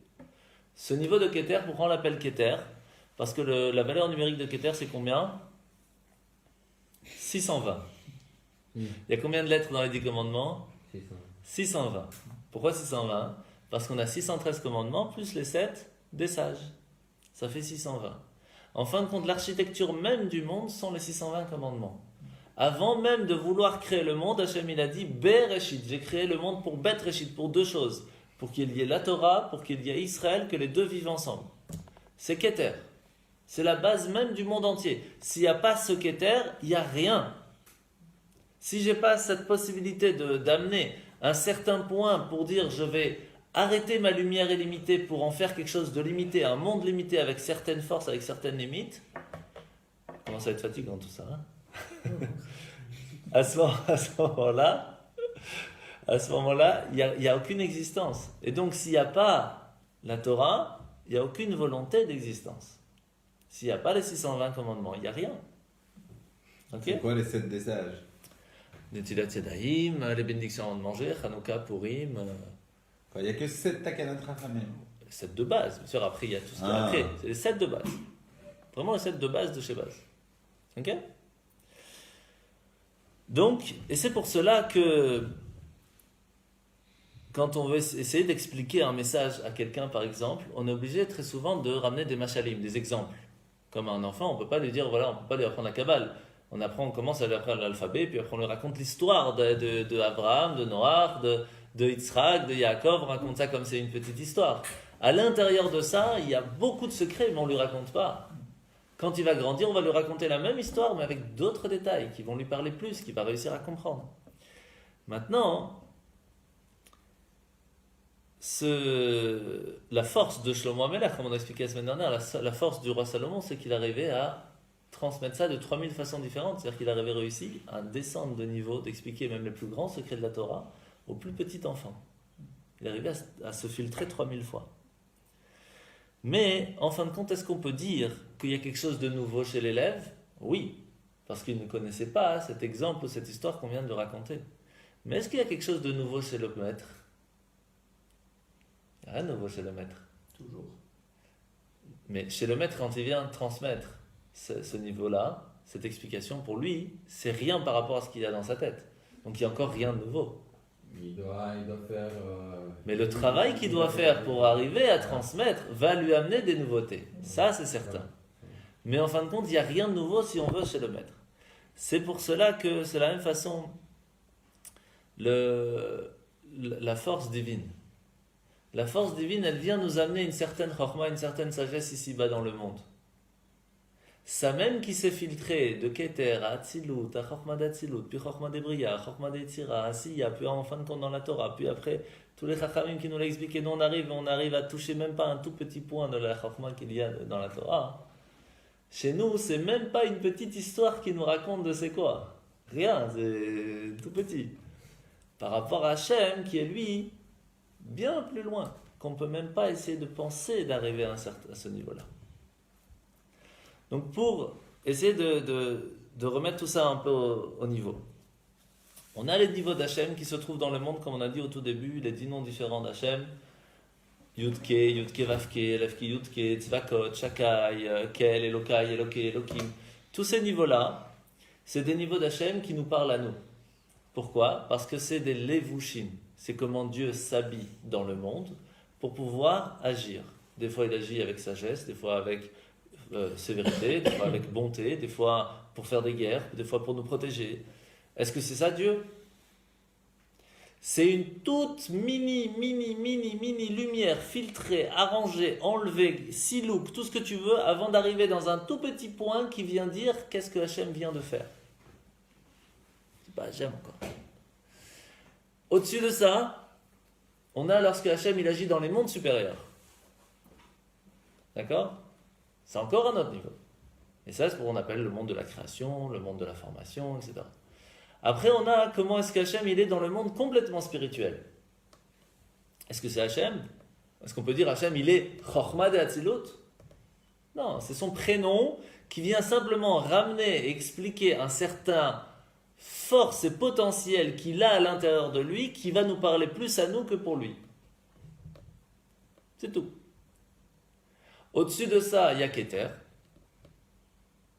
Ce niveau de Keter, pourquoi on l'appelle Keter? Parce que la valeur numérique de Keter, c'est combien? 620. Il y a combien de lettres dans les 10 commandements? 620. Pourquoi 620? Parce qu'on a 613 commandements plus les 7 des sages. Ça fait 620. En fin de compte, l'architecture même du monde sont les 620 commandements. Avant même de vouloir créer le monde, Hachem il a dit Bereshit, j'ai créé le monde pour Bet Reshit, pour deux choses. Pour qu'il y ait la Torah, pour qu'il y ait Israël, que les deux vivent ensemble. C'est Keter. C'est la base même du monde entier. S'il n'y a pas ce Keter, il n'y a rien. Si je n'ai pas cette possibilité d'amener un certain point pour dire je vais arrêter ma lumière illimitée pour en faire quelque chose de limité, un monde limité avec certaines forces, avec certaines limites, ça commence à être fatigant tout ça. À ce moment-là, il n'y a aucune existence. Et donc, s'il n'y a pas la Torah, il n'y a aucune volonté d'existence. S'il n'y a pas les 620 commandements, il n'y a rien. Okay? C'est quoi les 7 des sages? Netilat Yadayim, les bénédictions avant de manger, Hanouka, Purim. Il n'y a que 7 takanot rachamim. Les 7 de base, bien sûr, après il y a tout ce qu'il y a après. C'est les 7 de base. Vraiment les 7 de base de chez base. Ok? Donc, et c'est pour cela que quand on veut essayer d'expliquer un message à quelqu'un, par exemple, on est obligé très souvent de ramener des machalim, des exemples. Comme un enfant, on ne peut pas lui dire, voilà, on ne peut pas lui apprendre la Kabbale. On commence à lui apprendre l'alphabet, puis après on lui raconte l'histoire de Abraham, de Noach, de Yitzhak, de Yaakov, on raconte ça comme c'est une petite histoire. À l'intérieur de ça, il y a beaucoup de secrets, mais on ne lui raconte pas. Quand il va grandir, on va lui raconter la même histoire, mais avec d'autres détails qui vont lui parler plus, qu'il va réussir à comprendre. Maintenant, la force de Shlomo HaMelech, comme on a expliqué la semaine dernière, la force du roi Salomon, c'est qu'il arrivait à transmettre ça de 3000 façons différentes. C'est-à-dire qu'il avait réussi à descendre de niveau, d'expliquer même les plus grands secrets de la Torah aux plus petits enfants. Il arrivait à se filtrer 3000 fois. Mais, en fin de compte, est-ce qu'on peut dire qu'il y a quelque chose de nouveau chez l'élève? Oui, parce qu'il ne connaissait pas cet exemple ou cette histoire qu'on vient de raconter. Mais est-ce qu'il y a quelque chose de nouveau chez le maître? Il n'y a rien de nouveau chez le maître. Toujours. Mais chez le maître, quand il vient transmettre ce niveau-là, cette explication, pour lui, c'est rien par rapport à ce qu'il a dans sa tête. Donc il n'y a encore rien de nouveau. Il doit faire. Mais le travail qu'il doit faire pour arriver à transmettre va lui amener des nouveautés. Ça, c'est certain. Mais en fin de compte, il n'y a rien de nouveau si on veut chez le maître. C'est pour cela que c'est la même façon la force divine. La force divine, elle vient nous amener une certaine chorma, une certaine sagesse ici-bas dans le monde. Ça même qui s'est filtré de Keter à Atzilut, à Chorma d'Atzilut, puis Chorma d'Ebriya, Chorma d'Etzira, à Asiya, puis en fin de compte dans la Torah, puis après tous les Chachamim qui nous l'ont expliqué, nous on arrive à toucher même pas un tout petit point de la Chorma qu'il y a dans la Torah. Chez nous, c'est même pas une petite histoire qui nous raconte de c'est quoi. Rien, c'est tout petit. Par rapport à Hachem, qui est lui, bien plus loin, qu'on peut même pas essayer de penser d'arriver à ce niveau-là. Donc pour essayer de remettre tout ça un peu au niveau, on a les niveaux d'Hachem qui se trouvent dans le monde, comme on a dit au tout début, les 10 noms différents d'Hachem, Yudke, Yudke Vavke, Levke Yudke, Tzvakot, Shakai, Kel, Elokai, Eloke, Elokim. Tous ces niveaux-là, c'est des niveaux d'Hachem qui nous parlent à nous. Pourquoi ? Parce que c'est des levushim. C'est comment Dieu s'habille dans le monde pour pouvoir agir. Des fois, il agit avec sagesse, des fois avec sévérité, des fois avec bonté, des fois pour faire des guerres, des fois pour nous protéger. Est-ce que c'est ça Dieu ? C'est une toute mini lumière filtrée, arrangée, enlevée, silouk, tout ce que tu veux, avant d'arriver dans un tout petit point qui vient dire qu'est-ce que Hachem vient de faire. J'aime encore. Au-dessus de ça, on a lorsque Hachem il agit dans les mondes supérieurs. D'accord ? C'est encore un autre niveau. Et ça, c'est ce qu'on appelle le monde de la création, le monde de la formation, etc. Après, on a comment est-ce qu'Hachem il est dans le monde complètement spirituel. Est-ce que c'est Hachem ? Est-ce qu'on peut dire Hachem il est Chochma de Hatzilut ? Non, c'est son prénom qui vient simplement ramener et expliquer un certain force et potentiel qu'il a à l'intérieur de lui qui va nous parler plus à nous que pour lui. C'est tout. Au-dessus de ça, il y a Keter,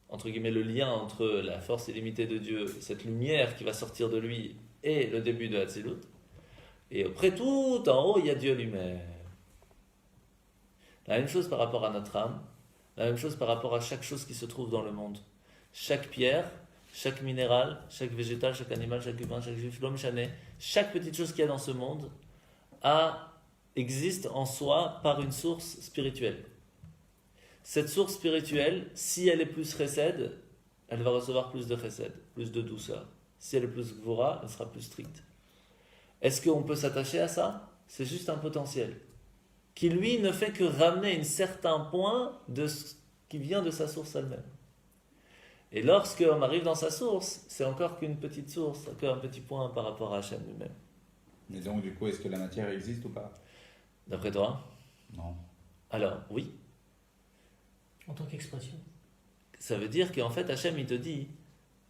entre guillemets le lien entre la force illimitée de Dieu, cette lumière qui va sortir de lui et le début de Hatzilut. Et après tout en haut, il y a Dieu lui-même. La même chose par rapport à notre âme, la même chose par rapport à chaque chose qui se trouve dans le monde. Chaque pierre, chaque minéral, chaque végétal, chaque animal, chaque humain, chaque juif, l'homme chané, chaque petite chose qu'il y a dans ce monde existe en soi par une source spirituelle. Cette source spirituelle, si elle est plus chesed, elle va recevoir plus de chesed, plus de douceur. Si elle est plus gvura, elle sera plus stricte. Est-ce qu'on peut s'attacher à ça ? C'est juste un potentiel qui, lui, ne fait que ramener un certain point qui vient de sa source elle-même. Et lorsqu'on arrive dans sa source, c'est encore qu'une petite source, encore un petit point par rapport à Hachem lui-même. Mais donc, du coup, est-ce que la matière existe ou pas ? D'après toi ? Non. Alors, oui. En tant qu'expression. Ça veut dire qu'en fait, Hachem, il te dit,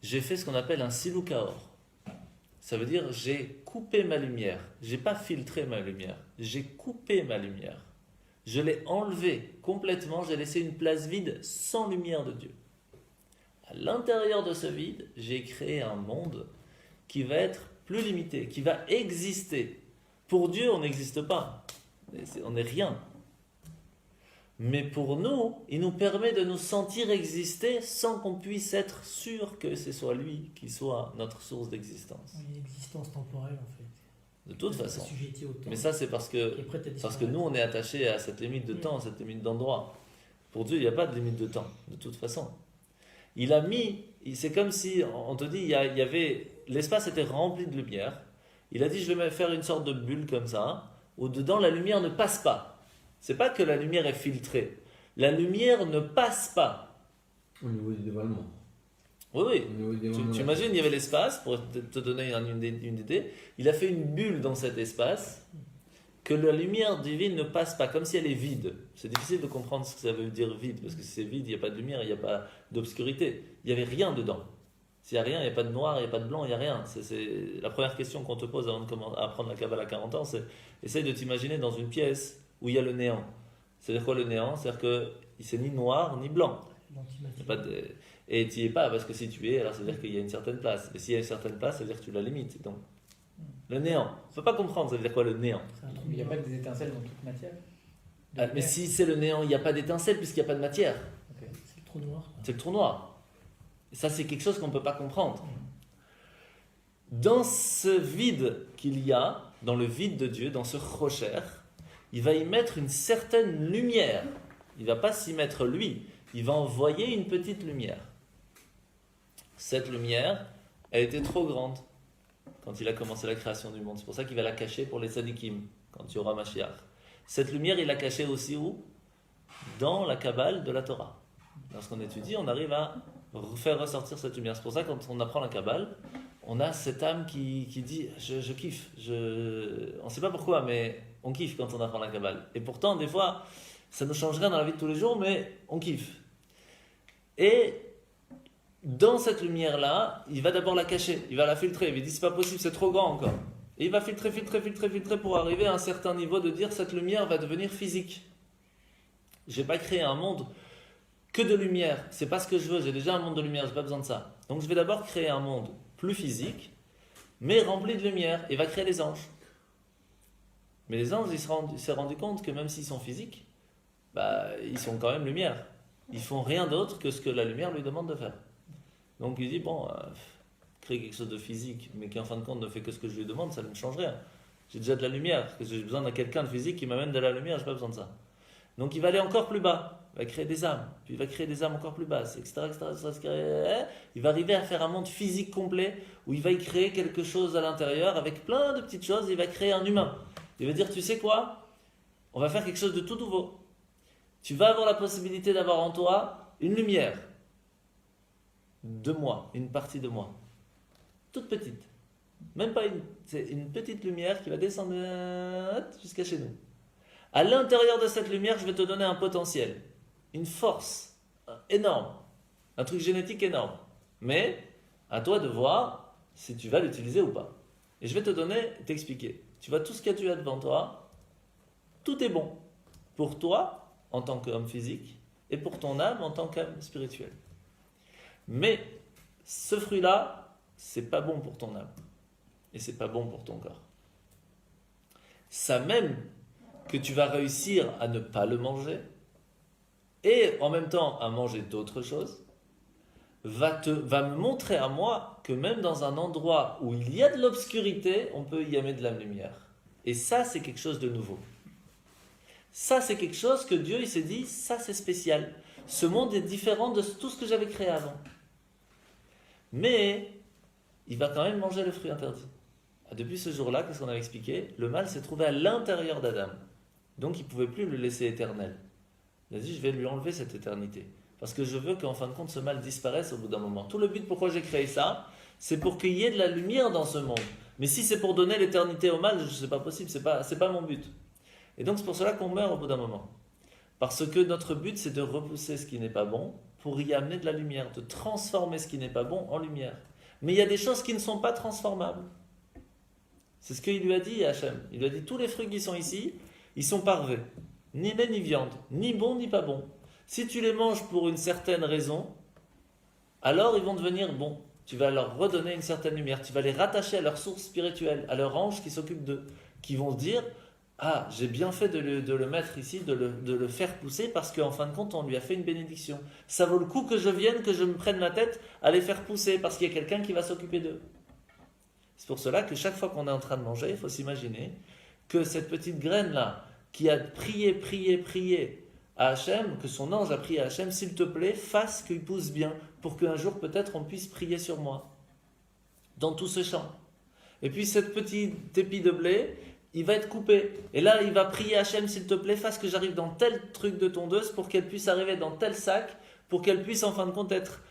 j'ai fait ce qu'on appelle un siloukaor. Ça veut dire, j'ai coupé ma lumière. J'ai pas filtré ma lumière. J'ai coupé ma lumière. Je l'ai enlevée complètement. J'ai laissé une place vide sans lumière de Dieu. À l'intérieur de ce vide, j'ai créé un monde qui va être plus limité, qui va exister. Pour Dieu, on n'existe pas. On n'est rien. Mais pour nous, il nous permet de nous sentir exister sans qu'on puisse être sûr que ce soit lui qui soit notre source d'existence. Une existence temporelle, en fait. De toute façon. Assujetti au temps. Mais ça, c'est parce que nous, on est attaché à cette limite de temps, à cette limite d'endroit. Pour Dieu, il n'y a pas de limite de temps, de toute façon. Il a mis, c'est comme si, on te dit, il y avait, l'espace était rempli de lumière. Il a dit, je vais faire une sorte de bulle comme ça, où dedans la lumière ne passe pas. C'est pas que la lumière est filtrée. La lumière ne passe pas. Au niveau du dévoilement. Oui. Au niveau du dévoilement. Tu imagines, il y avait l'espace, pour te donner une idée. Il a fait une bulle dans cet espace, que la lumière divine ne passe pas, comme si elle est vide. C'est difficile de comprendre ce que ça veut dire vide, parce que si c'est vide, il n'y a pas de lumière, il n'y a pas d'obscurité. Il n'y avait rien dedans. S'il n'y a rien, il n'y a pas de noir, il n'y a pas de blanc, il n'y a rien. C'est la première question qu'on te pose avant de apprendre la Kabbalah à 40 ans, c'est essaye de t'imaginer dans une pièce où il y a le néant. C'est-à-dire quoi le néant ? C'est-à-dire que c'est ni noir ni blanc. Et tu n'y es pas, parce que si tu y es, alors ça veut dire qu'il y a une certaine place. Et s'il y a une certaine place, ça veut dire que tu la limites. Donc, Le néant. On ne peut pas comprendre, ça veut dire quoi le néant? C'est un trou Il n'y a noir. pas des étincelles dans toute matière. Mais si c'est le néant, il n'y a pas d'étincelle puisqu'il n'y a pas de matière. Ok. C'est le trou noir. C'est le trou noir. Et ça, c'est quelque chose qu'on ne peut pas comprendre. Dans ce vide qu'il y a, dans le vide de Dieu, dans ce rocher, il va y mettre une certaine lumière. Il ne va pas s'y mettre lui, il va envoyer une petite lumière. Cette lumière, elle était trop grande quand il a commencé la création du monde. C'est pour ça qu'il va la cacher pour les tzadikim, quand il y aura Mashiach. Cette lumière, il l'a cachée aussi où? Dans la Kabbale de la Torah. Lorsqu'on étudie, on arrive à faire ressortir cette lumière. C'est pour ça que quand on apprend la Kabbale, on a cette âme qui dit je kiffe. On ne sait pas pourquoi, mais on kiffe quand on apprend la Kabbale. Et pourtant, des fois, ça ne change rien dans la vie de tous les jours, mais on kiffe. Et dans cette lumière-là, il va d'abord la cacher, il va la filtrer. Il dit c'est pas possible, c'est trop grand encore. Et il va filtrer pour arriver à un certain niveau de dire cette lumière va devenir physique. Je vais pas créer un monde que de lumière. C'est pas ce que je veux. J'ai déjà un monde de lumière. J'ai pas besoin de ça. Donc je vais d'abord créer un monde plus physique, mais rempli de lumière. Et va créer les anges. Mais les anges, il s'est rendu compte que même s'ils sont physiques, ils sont quand même lumière. Ils font rien d'autre que ce que la lumière lui demande de faire. Donc il dit créer quelque chose de physique, mais qui en fin de compte ne fait que ce que je lui demande, ça ne change rien. J'ai déjà de la lumière, parce que j'ai besoin de quelqu'un de physique qui m'amène de la lumière, j'ai pas besoin de ça. Donc il va aller encore plus bas, il va créer des âmes, puis il va créer des âmes encore plus basses, etc. Il va arriver à faire un monde physique complet, où il va y créer quelque chose à l'intérieur, avec plein de petites choses, il va créer un humain. Il va dire, tu sais quoi? On va faire quelque chose de tout nouveau. Tu vas avoir la possibilité d'avoir en toi une lumière de moi, une partie de moi, toute petite, même pas c'est une petite lumière qui va descendre jusqu'à chez nous. À l'intérieur de cette lumière, je vais te donner un potentiel, une force énorme, un truc génétique énorme, mais à toi de voir si tu vas l'utiliser ou pas. Et je vais t'expliquer. Tu vois tout ce que tu as devant toi, tout est bon pour toi en tant qu'homme physique et pour ton âme en tant qu'âme spirituelle. Mais ce fruit-là, c'est pas bon pour ton âme et c'est pas bon pour ton corps. Ça même que tu vas réussir à ne pas le manger et en même temps à manger d'autres choses, va me montrer à moi que même dans un endroit où il y a de l'obscurité, on peut y amener de la lumière. Et ça, c'est quelque chose de nouveau. Ça, c'est quelque chose que Dieu il s'est dit, ça c'est spécial. Ce monde est différent de tout ce que j'avais créé avant. Mais il va quand même manger le fruit interdit. Depuis ce jour-là, qu'est-ce qu'on avait expliqué? Le mal s'est trouvé à l'intérieur d'Adam. Donc il ne pouvait plus le laisser éternel. Il a dit, je vais lui enlever cette éternité. Parce que je veux qu'en fin de compte, ce mal disparaisse au bout d'un moment. Tout le but pourquoi j'ai créé ça, c'est pour qu'il y ait de la lumière dans ce monde. Mais si c'est pour donner l'éternité au mal, c'est pas possible, c'est pas mon but. Et donc c'est pour cela qu'on meurt au bout d'un moment. Parce que notre but, c'est de repousser ce qui n'est pas bon pour y amener de la lumière, de transformer ce qui n'est pas bon en lumière. Mais il y a des choses qui ne sont pas transformables. C'est ce qu'il lui a dit à Hachem. Il lui a dit, tous les fruits qui sont ici, ils sont parvés. Ni lait ni viande, ni bon ni pas bon. Si tu les manges pour une certaine raison, alors ils vont devenir bons. Tu vas leur redonner une certaine lumière. Tu vas les rattacher à leur source spirituelle, à leur ange qui s'occupe d'eux, qui vont se dire, ah, j'ai bien fait de le mettre ici, de le faire pousser, parce qu'en fin de compte, on lui a fait une bénédiction. Ça vaut le coup que je vienne, que je me prenne la tête à les faire pousser, parce qu'il y a quelqu'un qui va s'occuper d'eux. C'est pour cela que chaque fois qu'on est en train de manger, il faut s'imaginer que cette petite graine-là, qui a prié à Hachem, que son ange a prié à Hachem, s'il te plaît, fasse qu'il pousse bien, pour qu'un jour peut-être on puisse prier sur moi, dans tout ce champ. Et puis cette petite épi de blé, il va être coupé. Et là, il va prier à Hachem, s'il te plaît, fasse que j'arrive dans tel truc de tondeuse, pour qu'elle puisse arriver dans tel sac, pour qu'elle puisse en fin de compte être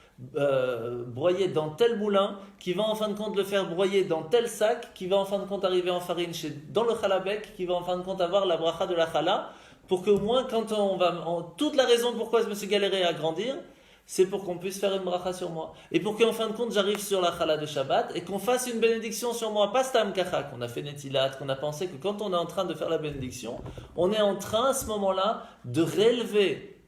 broyée dans tel moulin, qui va en fin de compte le faire broyer dans tel sac, qui va en fin de compte arriver en farine dans le chalabek, qui va en fin de compte avoir la bracha de la chala, pour qu'au moins quand toute la raison pourquoi je me suis galéré à grandir, c'est pour qu'on puisse faire une bracha sur moi. Et pour qu'en fin de compte j'arrive sur la chala de Shabbat et qu'on fasse une bénédiction sur moi, pas stam kacha, qu'on a fait netilat, qu'on a pensé que quand on est en train de faire la bénédiction, on est en train à ce moment-là de réélever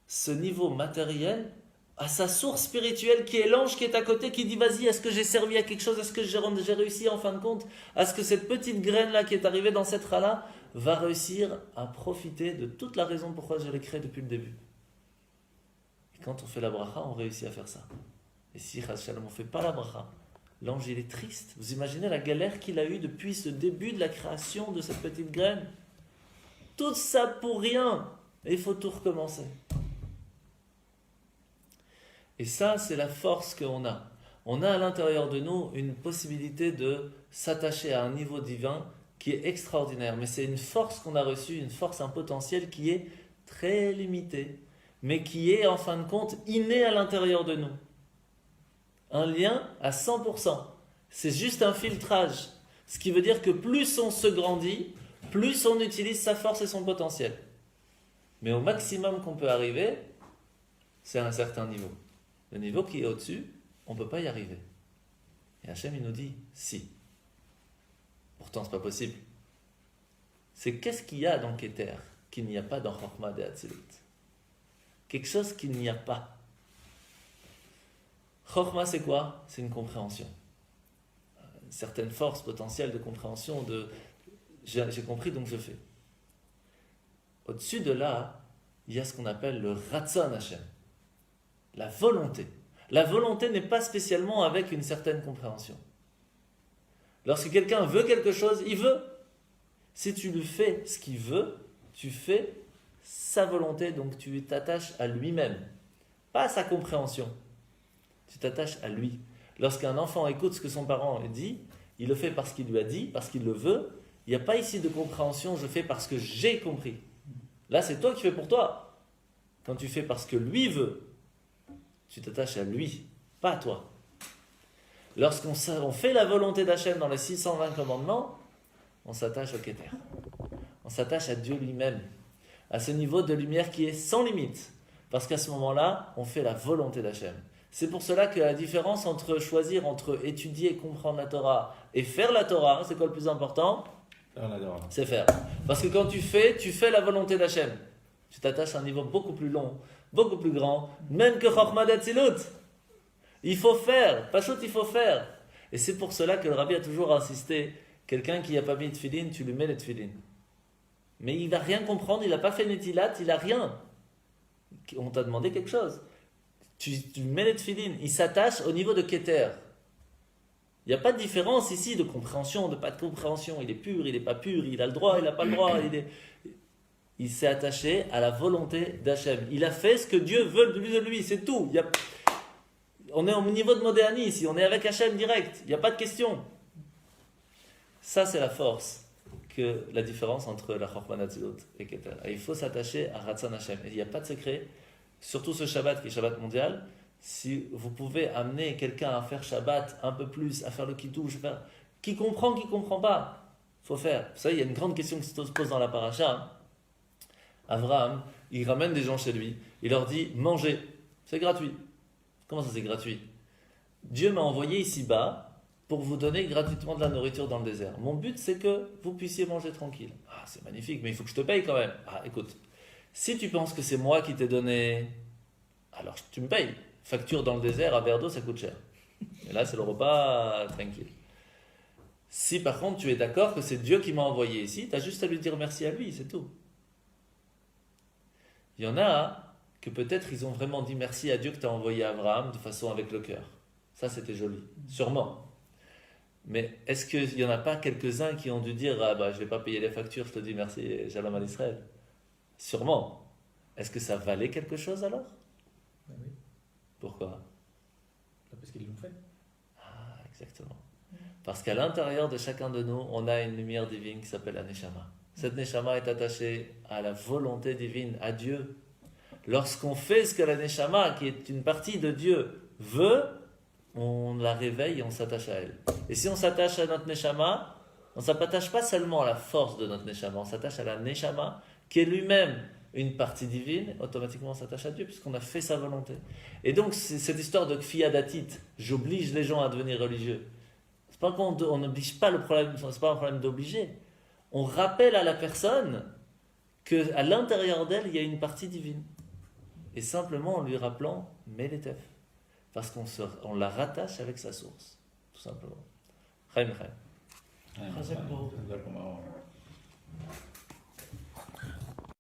ce niveau matériel à sa source spirituelle qui est l'ange qui est à côté, qui dit vas-y, est-ce que j'ai servi à quelque chose, est-ce que j'ai réussi en fin de compte, est-ce que cette petite graine-là qui est arrivée dans cette rala va réussir à profiter de toute la raison pourquoi je l'ai créée depuis le début. Et quand on fait la bracha, on réussit à faire ça. Et si on ne fait pas la bracha, l'ange il est triste. Vous imaginez la galère qu'il a eue depuis ce début de la création de cette petite graine. Tout ça pour rien. Et il faut tout recommencer. Et ça, c'est la force qu'on a. On a à l'intérieur de nous une possibilité de s'attacher à un niveau divin qui est extraordinaire. Mais c'est une force qu'on a reçue, une force, un potentiel qui est très limité, mais qui est en fin de compte inné à l'intérieur de nous. Un lien à 100%. C'est juste un filtrage. Ce qui veut dire que plus on se grandit, plus on utilise sa force et son potentiel. Mais au maximum qu'on peut arriver, c'est à un certain niveau. Le niveau qui est au-dessus, on ne peut pas y arriver. Et Hachem, il nous dit, si. Pourtant, ce n'est pas possible. C'est qu'est-ce qu'il y a dans Keter qu'il n'y a pas dans Chokhmah de Hatzilut. Quelque chose qu'il n'y a pas. Chokhmah, c'est quoi? C'est une compréhension. Une certaine force potentielle de compréhension de j'ai compris, donc je fais. Au-dessus de là, il y a ce qu'on appelle le Ratzon Hashem. La volonté. La volonté n'est pas spécialement avec une certaine compréhension. Lorsque quelqu'un veut quelque chose, il veut. Si tu lui fais ce qu'il veut, tu fais sa volonté, donc tu t'attaches à lui-même. Pas à sa compréhension. Tu t'attaches à lui. Lorsqu'un enfant écoute ce que son parent dit, il le fait parce qu'il lui a dit, parce qu'il le veut. Il n'y a pas ici de compréhension, je fais parce que j'ai compris. Là, c'est toi qui fais pour toi. Quand tu fais parce que lui veut, tu t'attaches à lui, pas à toi. Lorsqu'on fait la volonté d'Hachem dans les 620 commandements, on s'attache au Keter. On s'attache à Dieu lui-même, à ce niveau de lumière qui est sans limite. Parce qu'à ce moment-là, on fait la volonté d'Hachem. C'est pour cela que la différence entre choisir, entre étudier, comprendre la Torah et faire la Torah, c'est quoi le plus important? C'est faire. Parce que quand tu fais la volonté d'Hachem. Tu t'attaches à un niveau beaucoup plus long, beaucoup plus grand, même que Chokhmah d'Hatzilut. Il faut faire, Pachout, il faut faire. Et c'est pour cela que le Rabbi a toujours insisté, quelqu'un qui n'a pas mis de tefillin, tu lui mets les tefillin. Mais il ne va rien comprendre, il n'a pas fait netilat, il n'a rien. On t'a demandé quelque chose. Tu mets les tefillin, il s'attache au niveau de Keter. Il n'y a pas de différence ici de compréhension, de pas de compréhension. Il est pur, il n'est pas pur, il a le droit, il n'a pas le droit. Il s'est attaché à la volonté d'Hachem. Il a fait ce que Dieu veut de lui, c'est tout. On est au niveau de Modéani ici, on est avec Hachem direct, il n'y a pas de question. Ça, c'est la force, la différence entre la Chokhmah d'Hatzilut et Keter. Et il faut s'attacher à Ratzon Hachem. Et il n'y a pas de secret, surtout ce Shabbat qui est Shabbat mondial. Si vous pouvez amener quelqu'un à faire Shabbat un peu plus, à faire le Kiddush, qui comprend pas, il faut faire. Vous savez, il y a une grande question qui se pose dans la paracha. Abraham, il ramène des gens chez lui, il leur dit, mangez, c'est gratuit. Comment ça c'est gratuit? Dieu m'a envoyé ici-bas pour vous donner gratuitement de la nourriture dans le désert. Mon but c'est que vous puissiez manger tranquille. Ah, c'est magnifique, mais il faut que je te paye quand même. Ah, écoute, si tu penses que c'est moi qui t'ai donné, alors tu me payes. Facture dans le désert, un verre d'eau, ça coûte cher. Et là, c'est le repas tranquille. Si par contre tu es d'accord que c'est Dieu qui m'a envoyé ici, tu as juste à lui dire merci à lui, c'est tout. Il y en a que peut-être ils ont vraiment dit merci à Dieu que tu as envoyé Abraham de façon avec le cœur. Ça, c'était joli. Sûrement. Mais est-ce qu'il n'y en a pas quelques-uns qui ont dû dire « Ah bah, je ne vais pas payer les factures, je te dis merci, Shalom à l'Israël ». Sûrement. Est-ce que ça valait quelque chose alors? Ben oui. Pourquoi? Parce qu'ils l'ont fait. Ah, exactement. Parce qu'à l'intérieur de chacun de nous, on a une lumière divine qui s'appelle la Neshama. Cette Neshama est attachée à la volonté divine, à Dieu. Lorsqu'on fait ce que la Neshama, qui est une partie de Dieu, veut, on la réveille et on s'attache à elle. Et si on s'attache à notre Neshama, on ne s'attache pas seulement à la force de notre Neshama, on s'attache à la Neshama, qui est lui-même une partie divine, automatiquement on s'attache à Dieu, puisqu'on a fait sa volonté. Et donc, c'est cette histoire de kfiyat datit, j'oblige les gens à devenir religieux. C'est pas qu'on n'oblige pas le problème, c'est pas un problème d'obliger. On rappelle à la personne qu'à l'intérieur d'elle, il y a une partie divine. et simplement en lui rappelant Meletef. Parce on la rattache avec sa source, tout simplement. Chaim, chaim. Chazak Baruch. D'accord.